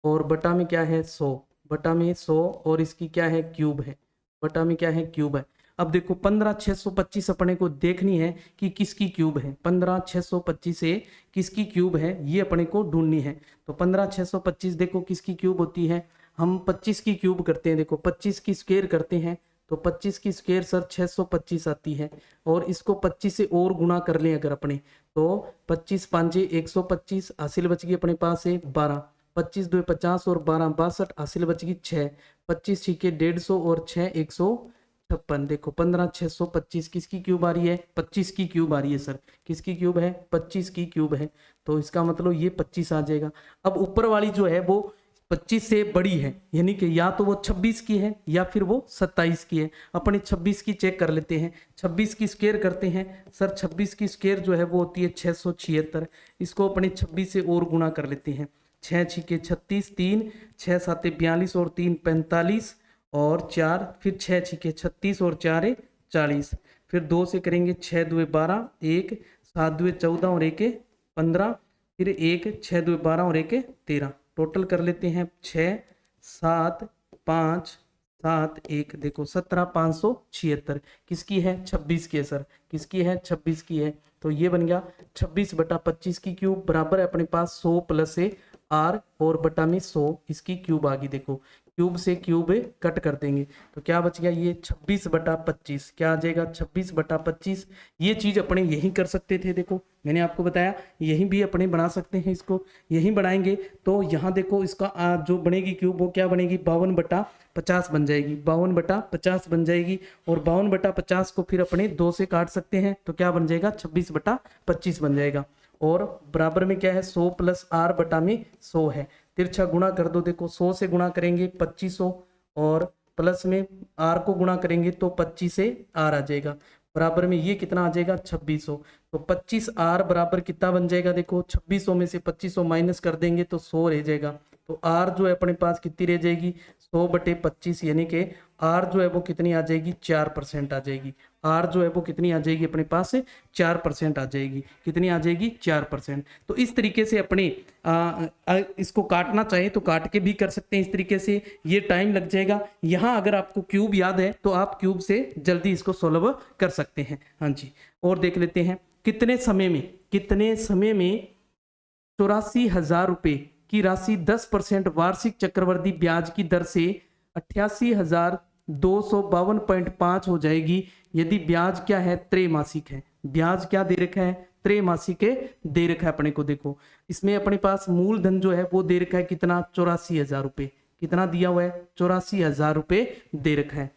और बटा में क्या है 100, बटा में 100 और इसकी क्या है क्यूब है, बटा में क्या है क्यूब है। अब देखो 15,625 अपने को देखनी है कि किसकी क्यूब है, 15,625 से किसकी क्यूब है ये अपने को ढूंढनी है। तो 15,625 देखो किसकी क्यूब होती है, हम 25 की क्यूब करते हैं, देखो 25 की स्क्वायर करते हैं तो 25 की स्क्वायर सर 625 आती है और इसको 25 से और गुणा कर लें अगर अपने तो 25 5 125 हासिल बच गई अपने पास है 12, 25 2 50 और 12 62 हासिल बच गई 6, 25 छीके 150 और 6 156। देखो 15,625 किसकी क्यूब आ रही है, 25 की क्यूब आ रही है सर, किसकी क्यूब है 25 की क्यूब है, तो इसका मतलब ये 25 आ जाएगा। अब ऊपर वाली जो है वो 25 से बड़ी है यानी कि या तो वो 26 की है या फिर वो 27 की है। अपने 26 की चेक कर लेते हैं, 26 की स्क्वायर करते हैं सर, 26 की स्क्वायर जो है वो होती है 676, इसको अपने 26 से और गुणा कर लेते हैं, 6 छीके 36, 3 6 7 42 और 3 45 और 4 फिर 6 छीके 36 और 4 40, फिर 2 से करेंगे 6 2 12, 1 7 2 14 और 1 15, फिर 1 6 2 12 और 1 13, टोटल कर लेते हैं 6 7 5 7 1, देखो 17,576 किसकी है 26 की है सर, किसकी है 26 की है। तो ये बन गया 26 बटा 25 की क्यूब बराबर है अपने पास 100 प्लस से आर और बटा में 100 इसकी क्यूब आ गई। देखो क्यूब से क्यूब कट कर देंगे तो क्या बच गया ये 26 बटा 25, क्या आ जाएगा 26 बटा 25। ये चीज अपने यही कर सकते थे, देखो मैंने आपको बताया यही भी अपने बना सकते हैं, इसको यही बनाएंगे तो यहाँ देखो इसका जो बनेगी क्यूब वो क्या बनेगी 52 बटा 50 बन जाएगी, 52 बटा 50 बन जाएगी और 52 बटा 50 को फिर अपने 2 से काट सकते हैं तो क्या बन जाएगा 26 बटा 25 बन जाएगा। और बराबर में क्या है 100 प्लस आर बटा में 100 है, तिरछा गुणा कर दो, देखो 100 से गुणा करेंगे 2500 और प्लस में आर को गुणा करेंगे तो 25 से आर आ जाएगा, बराबर में ये कितना आ जाएगा 2600। तो 25 आर बराबर कितना बन जाएगा, देखो 2600 में से 2500 माइनस कर देंगे तो 100 रह जाएगा। तो आर जो है अपने पास कितनी रह जाएगी 100 बटे 25 यानी कि आर जो है वो कितनी आ जाएगी 4% आ जाएगी, आर जो है वो कितनी आ जाएगी अपने पास से 4% आ जाएगी, कितनी आ जाएगी 4%। तो इस तरीके से अपने इसको काटना चाहे तो काट के भी कर सकते हैं इस तरीके से, ये टाइम लग जाएगा। यहाँ अगर आपको क्यूब याद है तो आप क्यूब से जल्दी इसको सोल्व कर सकते हैं। हाँ जी, और देख लेते हैं कितने समय में 84,000 रुपए की राशि 10% वार्षिक चक्रवृद्धि ब्याज की दर से 88,252.5 हो जाएगी यदि ब्याज क्या है त्रैमासिक है। ब्याज क्या दे रखा है त्रैमासिक दे रखा है अपने को। देखो इसमें अपने पास मूलधन जो है वो दे रखा है कितना 84,000 रुपए, कितना दिया हुआ है 84,000 रुपए दे रखा है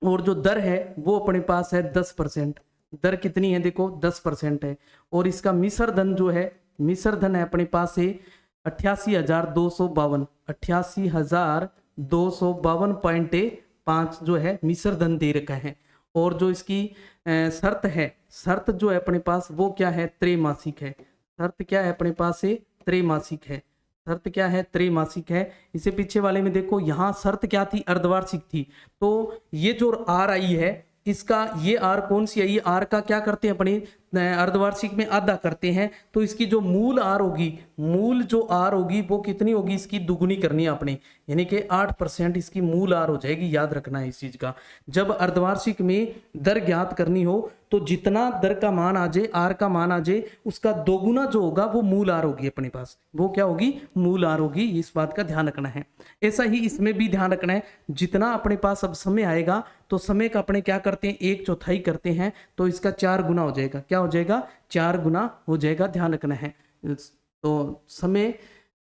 और जो दर है वो अपने पास है 10%, दर कितनी है देखो 10% है। और इसका मिश्र धन जो है मिश्र धन है अपने पास है 88,252, 88,252.5 जो है मिश्र धन दे रखा है। और जो इसकी शर्त है, शर्त जो है अपने पास वो क्या है त्रैमासिक है, शर्त क्या है अपने पास से त्रैमासिक है, शर्त क्या है त्रैमासिक है। इसे पीछे वाले में देखो यहाँ शर्त क्या थी अर्धवार्षिक थी, तो ये जो आर आई है इसका ये आर कौन सी है, ये आर का क्या करते हैं अपने अर्धवार्षिक में आधा करते हैं, तो इसकी जो मूल आर होगी, मूल जो आर होगी वो कितनी होगी इसकी दुगुनी करनी है अपने, यानी कि 8% इसकी मूल आर हो जाएगी। याद रखना है इस चीज का, जब अर्धवार्षिक में दर ज्ञात करनी हो तो जितना दर का मान आ जाए आर का मान आ जाए उसका दोगुना जो होगा वो मूल आर होगी अपने पास, वो क्या होगी मूल आर होगी। इस बात का ध्यान रखना है। ऐसा ही इसमें भी ध्यान रखना है, जितना अपने पास अब समय आएगा तो समय का अपने क्या करते हैं 1/4 करते हैं तो इसका 4 गुना हो जाएगा, क्या हो जाएगा 4 गुना हो जाएगा, ध्यान रखना है। तो समय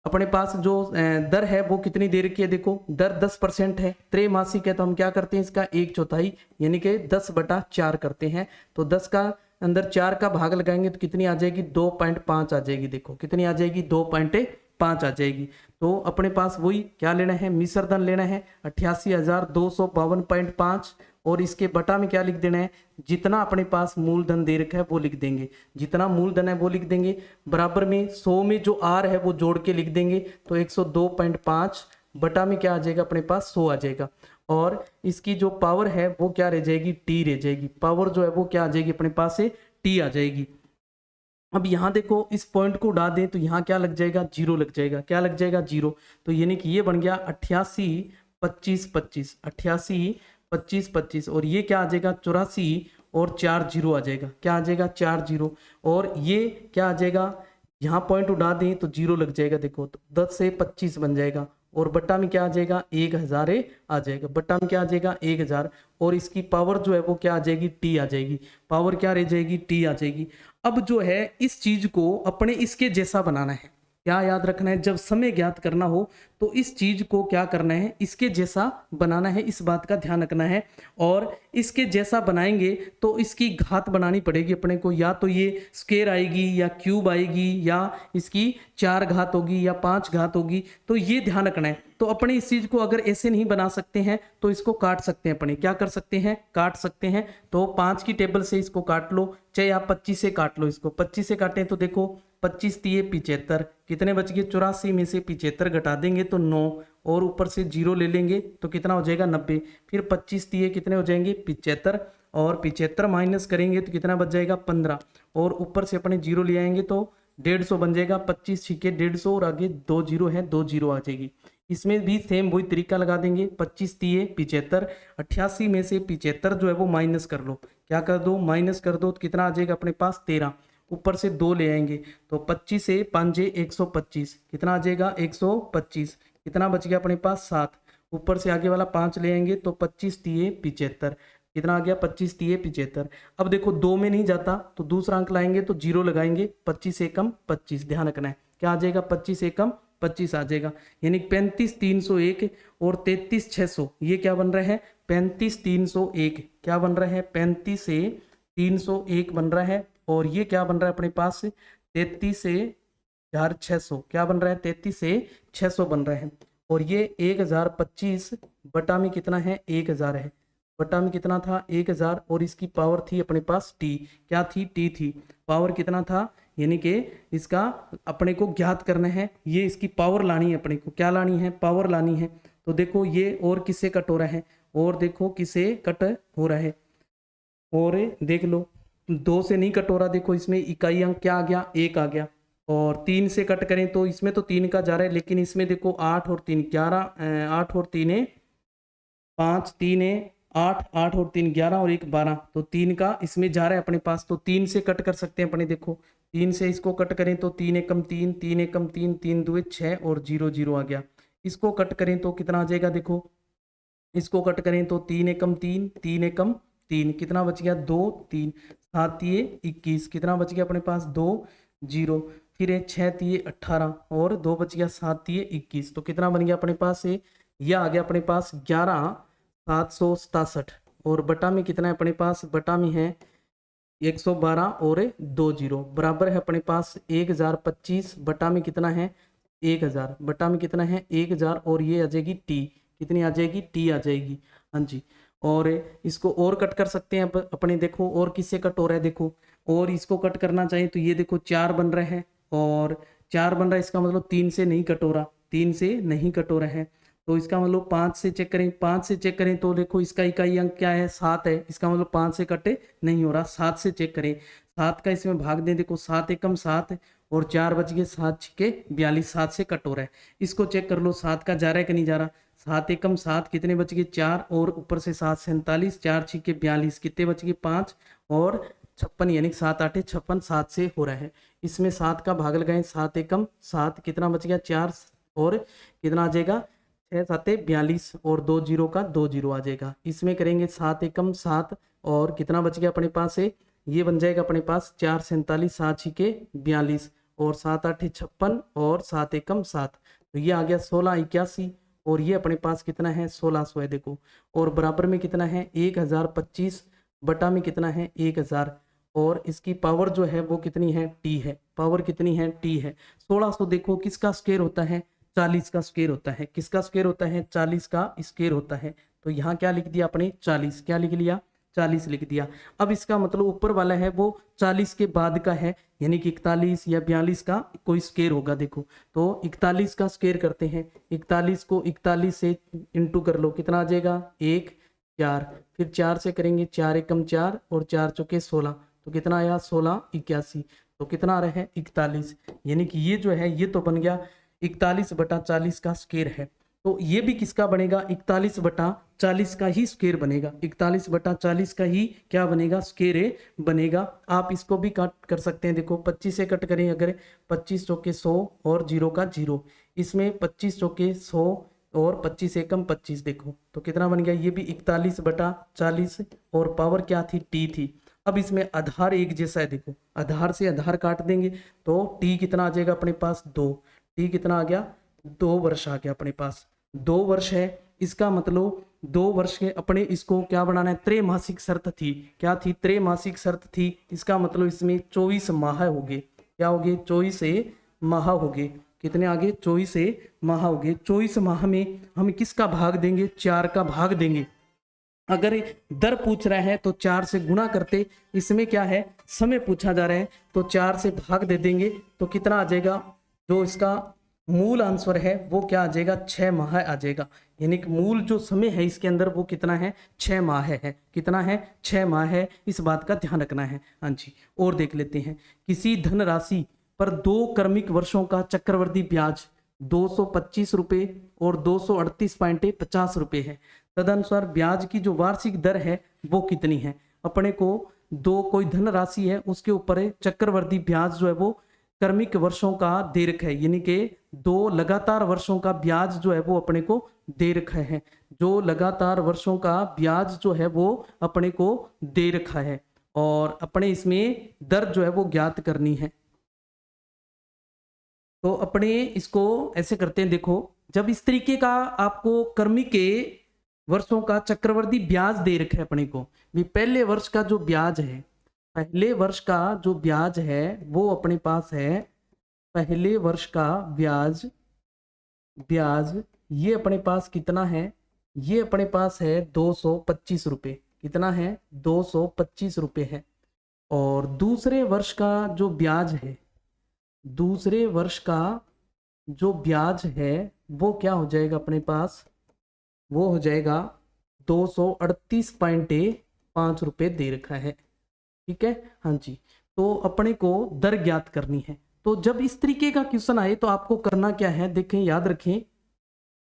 अपने पास जो दर है वो कितनी दे रखी है, देखो दर 10% है, त्रैमासिक है तो हम क्या करते हैं इसका 1/4 यानी कि 10/4 करते हैं। तो 10 का अंदर 4 का भाग लगाएंगे तो कितनी आ जाएगी 2.5 आ जाएगी, देखो कितनी आ जाएगी 2.5 आ जाएगी। तो अपने पास वही क्या लेना है मिश्र धन लेना है 88,252.5 और इसके बटा में क्या लिख देना है जितना अपने पास मूलधन दे रखा है वो लिख देंगे, जितना मूलधन है वो लिख देंगे, बराबर में 100 में जो आर है वो जोड़ के लिख देंगे तो 102.5 बटा में क्या आ जाएगा अपने पास 100 आ जाएगा। और इसकी जो पावर है वो क्या रह जाएगी, टी रह जाएगी। पावर जो है वो क्या आ जाएगी अपने पास से, टी आ जाएगी। अब यहाँ देखो इस पॉइंट को उड़ा दें तो यहाँ क्या लग जाएगा, जीरो लग जाएगा। क्या लग जाएगा, जीरो। तो यानी कि ये बन गया 88 25 25, 88 25 25, और ये क्या आ जाएगा 84 और 4 जीरो आ जाएगा। क्या आ जाएगा, 4 जीरो। और ये क्या आ जाएगा, यहाँ पॉइंट उड़ा दें तो जीरो लग जाएगा। देखो तो 10 से 25 बन जाएगा, और बट्टा में क्या आ जाएगा, 1000 आ जाएगा। बट्टा में क्या आ जाएगा, 1000। और इसकी पावर जो है वो क्या आ जाएगी, टी आ जाएगी। पावर क्या रह जाएगी, टी आ जाएगी। अब जो है इस चीज को अपने इसके जैसा बनाना है। क्या याद रखना है, जब समय ज्ञात करना हो तो इस चीज को क्या करना है, इसके जैसा बनाना है। इस बात का ध्यान रखना है। और इसके जैसा बनाएंगे तो इसकी घात बनानी पड़ेगी अपने को। या तो ये स्क्वायर आएगी, या क्यूब आएगी, या इसकी 4 घात होगी, या 5 घात होगी। तो ये ध्यान रखना है। तो अपने इस चीज को अगर ऐसे नहीं बना सकते हैं तो इसको काट सकते हैं। अपने क्या कर सकते हैं, काट सकते हैं। तो 5 की टेबल से इसको काट लो, चाहे आप 25 से काट लो। इसको 25 से काटें तो देखो 25 तिये 75, कितने बच गए, 84 में से 75 घटा देंगे तो 9, और ऊपर से जीरो ले लेंगे तो कितना हो जाएगा, 90। फिर 25 तिये कितने हो जाएंगे, 75, और 75 माइनस करेंगे तो कितना बच जाएगा, 15, और ऊपर से अपने जीरो ले आएंगे तो 150 बन जाएगा। 25 छिके 150, और आगे 2 जीरो है, 2 जीरो आ जाएगी। इसमें भी सेम वही तरीका लगा देंगे। 25 तिये 75, 88 में से 75 जो है वो माइनस कर लो। क्या कर दो, माइनस कर दो तो कितना आ जाएगा अपने पास, 13। ऊपर से 2 ले आएंगे तो 25 से 5 125, कितना आ जाएगा, 125। कितना बच गया अपने पास, 7। ऊपर से आगे वाला 5 ले आएंगे तो 25 तिये 75, कितना आ गया, 25 तिये 75। अब देखो 2 में नहीं जाता तो दूसरा अंक लाएंगे तो जीरो लगाएंगे। 25 एकम 25, ध्यान रखना है। क्या आ जाएगा, 25 एकम 25 आ जाएगा। यानी 35 301 और 33 600, ये क्या बन रहा है, 35 301। क्या बन रहा है, 35 से 301 बन रहा है। और ये क्या बन रहा है अपने पास, 33 से 600। क्या बन रहा है, 33 से 600 बन रहा है। और ये 1025 बटा में कितना है, 1000 है। बटा में कितना था, 1000, और इसकी पावर थी अपने पास टी। क्या थी, टी थी। पावर कितना था, यानी कि इसका अपने को ज्ञात करना है। ये इसकी पावर लानी है अपने को। क्या लानी है, पावर लानी है। तो देखो ये और किससे कट हो रहा है, और देखो किसे कट हो रहा है, और देख लो 2 से नहीं कट हो रहा। देखो इसमें इकाई अंक क्या आ गया, 1 आ गया। और 3 से कट करें तो इसमें तो 3 का जा रहा है, लेकिन इसमें देखो 8 और 3 11, 8 और 3 5, 3 8, 8 और 3 11, और 1 12, तो 3 का इसमें जा रहा है अपने पास। तो 3 से कट कर सकते हैं अपने। देखो 3 से इसको कट करें तो 3 एकम 3, 3 एकम 3, 3 दुए 6, और 0 0 आ गया। इसको कट करें तो कितना आ जाएगा, देखो इसको कट करें तो 3 एकम 3, 3 एकम 3, कितना बच गया, 2 3, 7 तिये 21, कितना बच गया अपने पास, 2 0। फिर 6 तिये 18, और 2 बच गया, 7 तिये 21, तो कितना बन गया अपने पास से, यह आ गया अपने पास 11 767। और बटा में कितना है अपने पास, बटा में है 112 और 2 जीरो, बराबर है अपने पास 1025। बटा में कितना है, 1000। बटा में कितना है, 1000, और ये आ जाएगी टी। कितनी आ जाएगी, टी आ जाएगी। हाँ जी। और इसको और कट कर सकते हैं अपने। देखो और किससे कट हो रहा है, देखो और इसको कट करना चाहिए तो ये देखो 4 बन रहा है, और 4 बन रहा है, इसका मतलब 3 से नहीं कट हो रहा, 3 से नहीं कट हो रहा है। तो इसका मतलब 5 से चेक करें, 5 से चेक करें तो देखो इसका इकाई अंक क्या है, 7 है। इसका मतलब 5 से कटे नहीं हो रहा। 7 से चेक करें, 7 का इसमें भाग दें, देखो 7 एकम 7, और 4 बच गए, 7 छिके 42, 7 से कट हो रहा है। इसको चेक कर लो 7 का जा रहा है कि नहीं जा रहा। 7 एकम 7, कितने बच गए, 4, और ऊपर से 7 47, 4 छिके 42, कितने बच गए, 5 और 56, यानी 7 8 56, 7 से हो रहा है। इसमें 7 का भाग लगाएं, 7 एकम 7, कितना बच गया, 4, और कितना आ जाएगा, 6 7 42, और 2 जीरो का 2 जीरो आ जाएगा। इसमें करेंगे 7 एकम 7, और कितना बच गया अपने पास से, ये बन जाएगा अपने पास 4 47, 7 छिके 42, और 7 8 56, और 7 एकम 7, तो ये आ गया 16 81, और ये अपने पास कितना है, 1600 है। देखो और बराबर में कितना है, 1025, बटा में कितना है, 1000, और इसकी पावर जो है वो कितनी है, टी है। पावर कितनी है, टी है। 1600 देखो किसका स्क्वायर होता है, 40 का स्क्वायर होता है। किसका स्क्वायर होता है, 40 का स्क्वायर होता है। तो यहाँ क्या लिख दिया अपने, 40। क्या लिख लिया, 40 लिख दिया। अब इसका मतलब ऊपर वाला है वो 40 के बाद का है, यानी कि 41 या 42 का कोई स्क्वायर होगा। देखो तो 41 का स्क्वायर करते हैं, 41 को 41 से इंटू कर लो, कितना आ जाएगा 1 4, फिर 4 से करेंगे, 4 एकम 4 और 4 चौके 16, तो कितना आया 16 81, तो कितना आ रहा है 41, यानी कि ये जो है ये तो बन गया 41/40 का स्क्वायर है। तो ये भी किसका बनेगा 41/40 का ही स्क्वायर बनेगा, 41/40 का ही क्या बनेगा स्क्वायर बनेगा। आप इसको भी काट कर सकते हैं, देखो 25 से कट करें अगर, 25 चौके 100 और 0 का 0, इसमें 25 चौके 100 और 25 एकम 25, देखो तो कितना बन गया, ये भी 41/40 और पावर क्या थी t थी। अब इसमें आधार एक जैसा है, देखो आधार से आधार काट देंगे तो t कितना आ जाएगा अपने पास 2, t कितना आ गया 2 वर्ष आ गया अपने पास, 2 वर्ष है, इसका मतलब 2 वर्ष के अपने इसको क्या बनाना है, त्रैमासिक शर्त थी, क्या थी त्रैमासिक शर्त थी, इसका मतलब इसमें 24 माह हो गए, क्या हो गए 24 माह हो गए, कितने आगे 24 माह हो गए। 24 माह में हम किसका भाग देंगे, 4 का भाग देंगे। अगर दर पूछ रहा है तो 4 से गुणा करते, इसमें क्या है समय पूछा जा रहा है तो 4 से भाग दे देंगे, तो कितना आ जाएगा, जो इसका मूल आंसर है वो क्या आ जाएगा 6 माह आ जाएगा, यानी कि मूल जो समय है इसके अंदर वो कितना है 6 माह है, कितना है 6 माह है, इस बात का ध्यान रखना है। हाँ जी, और देख लेते हैं, किसी धनराशि पर 2 क्रमिक वर्षों का चक्रवृद्धि ब्याज 225 रुपये और 238.50 रुपये है, तदनुसार ब्याज की जो वार्षिक दर है वो कितनी है। अपने को दो कोई धनराशि है उसके ऊपर चक्रवृद्धि ब्याज जो है वो क्रमिक वर्षों का दे रखा है, यानी कि 2 लगातार वर्षों का ब्याज जो है वो अपने को दे रखा है, जो लगातार वर्षों का ब्याज जो है वो अपने को दे रखा है, और अपने इसमें दर जो है वो ज्ञात करनी है। तो अपने इसको ऐसे करते हैं, देखो जब इस तरीके का आपको क्रमिक के वर्षों का चक्रवृद्धि ब्याज दे रखा है अपने को, भी पहले वर्ष का जो ब्याज है, पहले वर्ष का जो ब्याज है वो अपने पास है, पहले वर्ष का ब्याज ये अपने पास कितना है, ये अपने पास है 225 रुपये, कितना है 225 रुपये है। और दूसरे वर्ष का जो ब्याज है, दूसरे वर्ष का जो ब्याज है वो क्या हो जाएगा अपने पास, वो हो जाएगा 238.5 रुपये दे रखा है, ठीक है। हाँ जी, तो अपने को दर ज्ञात करनी है। तो जब इस तरीके का क्वेश्चन आए तो आपको करना क्या है, देखें याद रखें,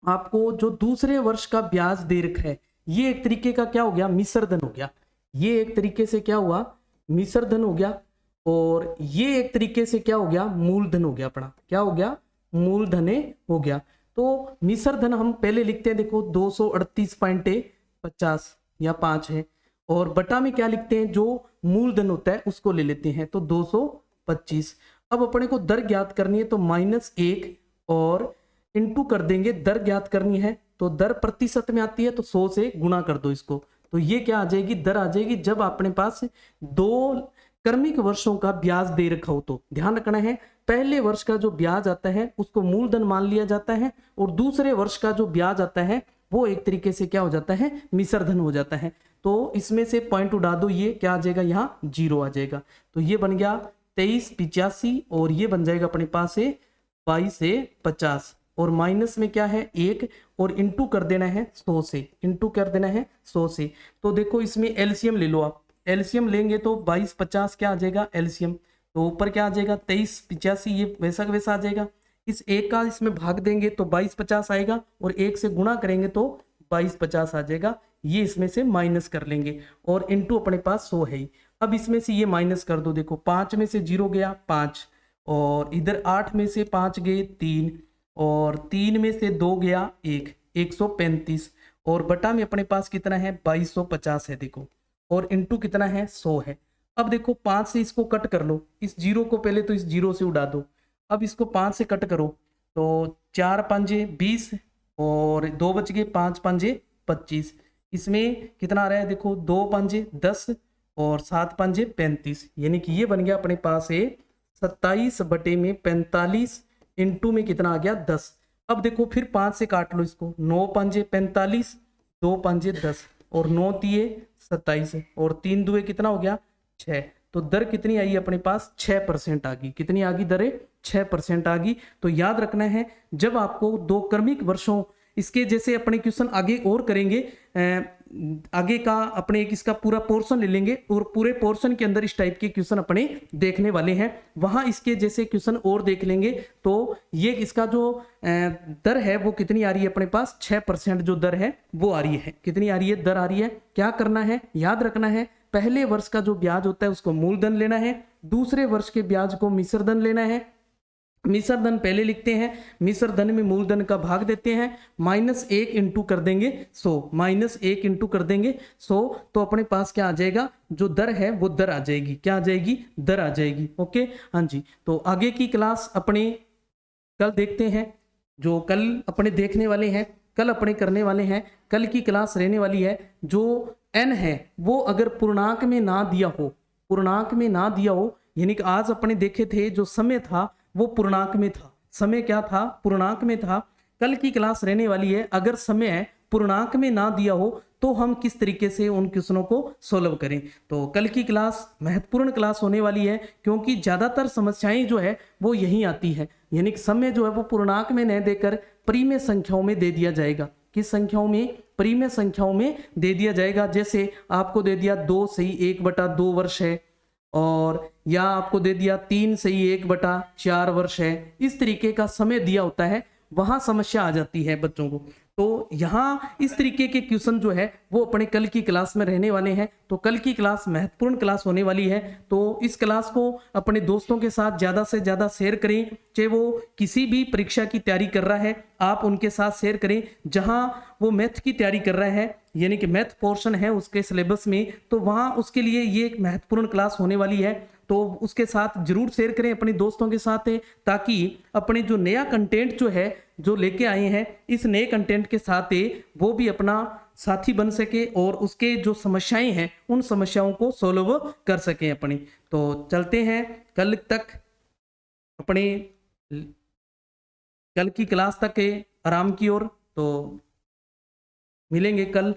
आपको जो दूसरे वर्ष का ब्याज दे रखा है ये एक तरीके का क्या हो गया मिश्र धन हो गया, ये एक तरीके से क्या हुआ मिश्र धन हो गया, और ये एक तरीके से क्या हो गया मूलधन हो गया, अपना क्या हो गया मूलधन हो गया। तो मिश्र धन हम पहले लिखते हैं, देखो 238.50 या 5 है, और बटा में क्या लिखते हैं जो मूलधन होता है उसको ले लेते हैं, तो 225। अब अपने को दर ज्ञात करनी है तो -1 और इंटू कर देंगे, दर ज्ञात करनी है तो दर प्रतिशत में आती है तो 100 से गुणा कर दो इसको, तो ये क्या आ जाएगी दर आ जाएगी जब अपने पास 2 क्रमिक वर्षों का ब्याज दे रखा हो। तो ध्यान रखना है, पहले वर्ष का जो ब्याज आता है उसको मूलधन मान लिया जाता है, और दूसरे वर्ष का जो ब्याज आता है वो एक तरीके से क्या हो जाता है मिश्र धन हो जाता है। तो इसमें से पॉइंट उड़ा दो, ये क्या आ जाएगा यहाँ 0 आ जाएगा, तो ये बन गया 2385, और ये बन जाएगा अपने पास से 22 से 50, और माइनस में क्या है 1 और इंटू कर देना है 100 से, इंटू कर देना है 100 से। तो देखो इसमें एलसीएम ले लो आप, एलसीएम लेंगे तो 2250 क्या आ जाएगा एलसीएम, तो ऊपर क्या आ जाएगा 2385, ये वैसा का वैसा आ जाएगा। इस एक का इसमें भाग देंगे तो 2250 आएगा, और 1 से गुणा करेंगे तो 2250 आ जाएगा, ये इसमें से माइनस कर लेंगे, और इंटू अपने पास 100 है ही। अब इसमें से ये माइनस कर दो, देखो 5 में से 0 गया 5, और इधर 8 में से 5 गए 3, और 3 में से 2 गया 1, 135, और बटा में अपने पास कितना है 2250 है, देखो, और इंटू कितना है 100 है। अब देखो 5 से इसको कट कर लो, इस 0 को पहले तो इस 0 से उड़ा दो, अब इसको 5 से कट करो तो 4 पंजे 20, और 2 बच गए, 5 पंजे 25, इसमें कितना आ रहा है देखो 2 पंजे 10 और 7 पंजे 35, यानी कि ये बन गया अपने पास है 27/45 इंटू में कितना आ गया 10। अब देखो फिर 5 से काट लो इसको, 9 पंजे 45, 2 पंजे 10, और 9 तिये 27 और 3 दुए कितना हो गया 6। तो दर कितनी आई अपने पास 6% आ गई। कितनी आ गई दरें 6% आ गई। तो याद रखना है जब आपको 2 क्रमिक वर्षों, इसके जैसे अपने क्वेश्चन आगे और करेंगे, आगे का अपने एक इसका पूरा पोर्शन ले लेंगे और पूरे पोर्शन के अंदर इस टाइप के क्वेश्चन अपने देखने वाले हैं, वहां इसके जैसे क्वेश्चन और देख लेंगे। तो ये इसका जो दर है वो कितनी आ रही है अपने पास 6% जो दर है वो आ रही है। कितनी आ रही है दर आ रही है। क्या करना है याद रखना है, पहले वर्ष का जो ब्याज होता है उसको मूलधन लेना है, दूसरे वर्ष के ब्याज को मिश्रधन लेना है। मिश्रधन पहले लिखते हैं, मिश्रधन में मूलधन का भाग देते हैं, -1 इंटू कर देंगे 100, -1 इंटू कर देंगे 100। तो अपने पास क्या आ जाएगा, जो दर है वो दर आ जाएगी। क्या आ जाएगी, दर आ जाएगी। ओके हाँ जी। तो आगे की क्लास अपने कल देखते हैं, जो कल अपने देखने वाले हैं, कल अपने करने वाले हैं। कल की क्लास रहने वाली है जो n है वो अगर पूर्णांक में ना दिया हो, पूर्णांक में ना दिया हो, यानी कि आज अपने देखे थे जो समय था वो पूर्णांक में था, समय क्या था पूर्णांक में था। कल की क्लास रहने वाली है अगर समय पूर्णांक में ना दिया हो तो हम किस तरीके से उन क्वेश्चनों को सोल्व करें। तो कल की क्लास महत्वपूर्ण क्लास होने वाली है क्योंकि ज्यादातर समस्याएं जो है वो यही आती है, यानी कि समय जो है वो पूर्णांक में न देकर परिमेय संख्याओं में दे दिया जाएगा। किस संख्याओं में, परिमेय संख्याओं में दे दिया जाएगा। जैसे आपको दे दिया 2 सही 1/2 वर्ष है, और या आपको दे दिया 3 सही 1/4 वर्ष है। इस तरीके का समय दिया होता है, वहां समस्या आ जाती है बच्चों को। तो यहाँ इस तरीके के क्वेश्चन जो है वो अपने कल की क्लास में रहने वाले हैं। तो कल की क्लास महत्वपूर्ण क्लास होने वाली है। तो इस क्लास को अपने दोस्तों के साथ ज्यादा से ज्यादा शेयर करें, चाहे वो किसी भी परीक्षा की तैयारी कर रहा है आप उनके साथ शेयर करें। जहां वो मैथ की तैयारी कर रहा है, यानी कि मैथ पोर्शन है उसके सिलेबस में, तो वहां उसके लिए ये एक महत्वपूर्ण क्लास होने वाली है। तो उसके साथ जरूर शेयर करें अपने दोस्तों के साथ, ताकि अपने जो नया कंटेंट जो है जो लेके आए हैं, इस नए कंटेंट के साथ वो भी अपना साथी बन सके और उसके जो समस्याएं हैं उन समस्याओं को सोल्व कर सके अपने। तो चलते हैं कल तक, अपने कल की क्लास तक आराम की ओर। तो मिलेंगे कल।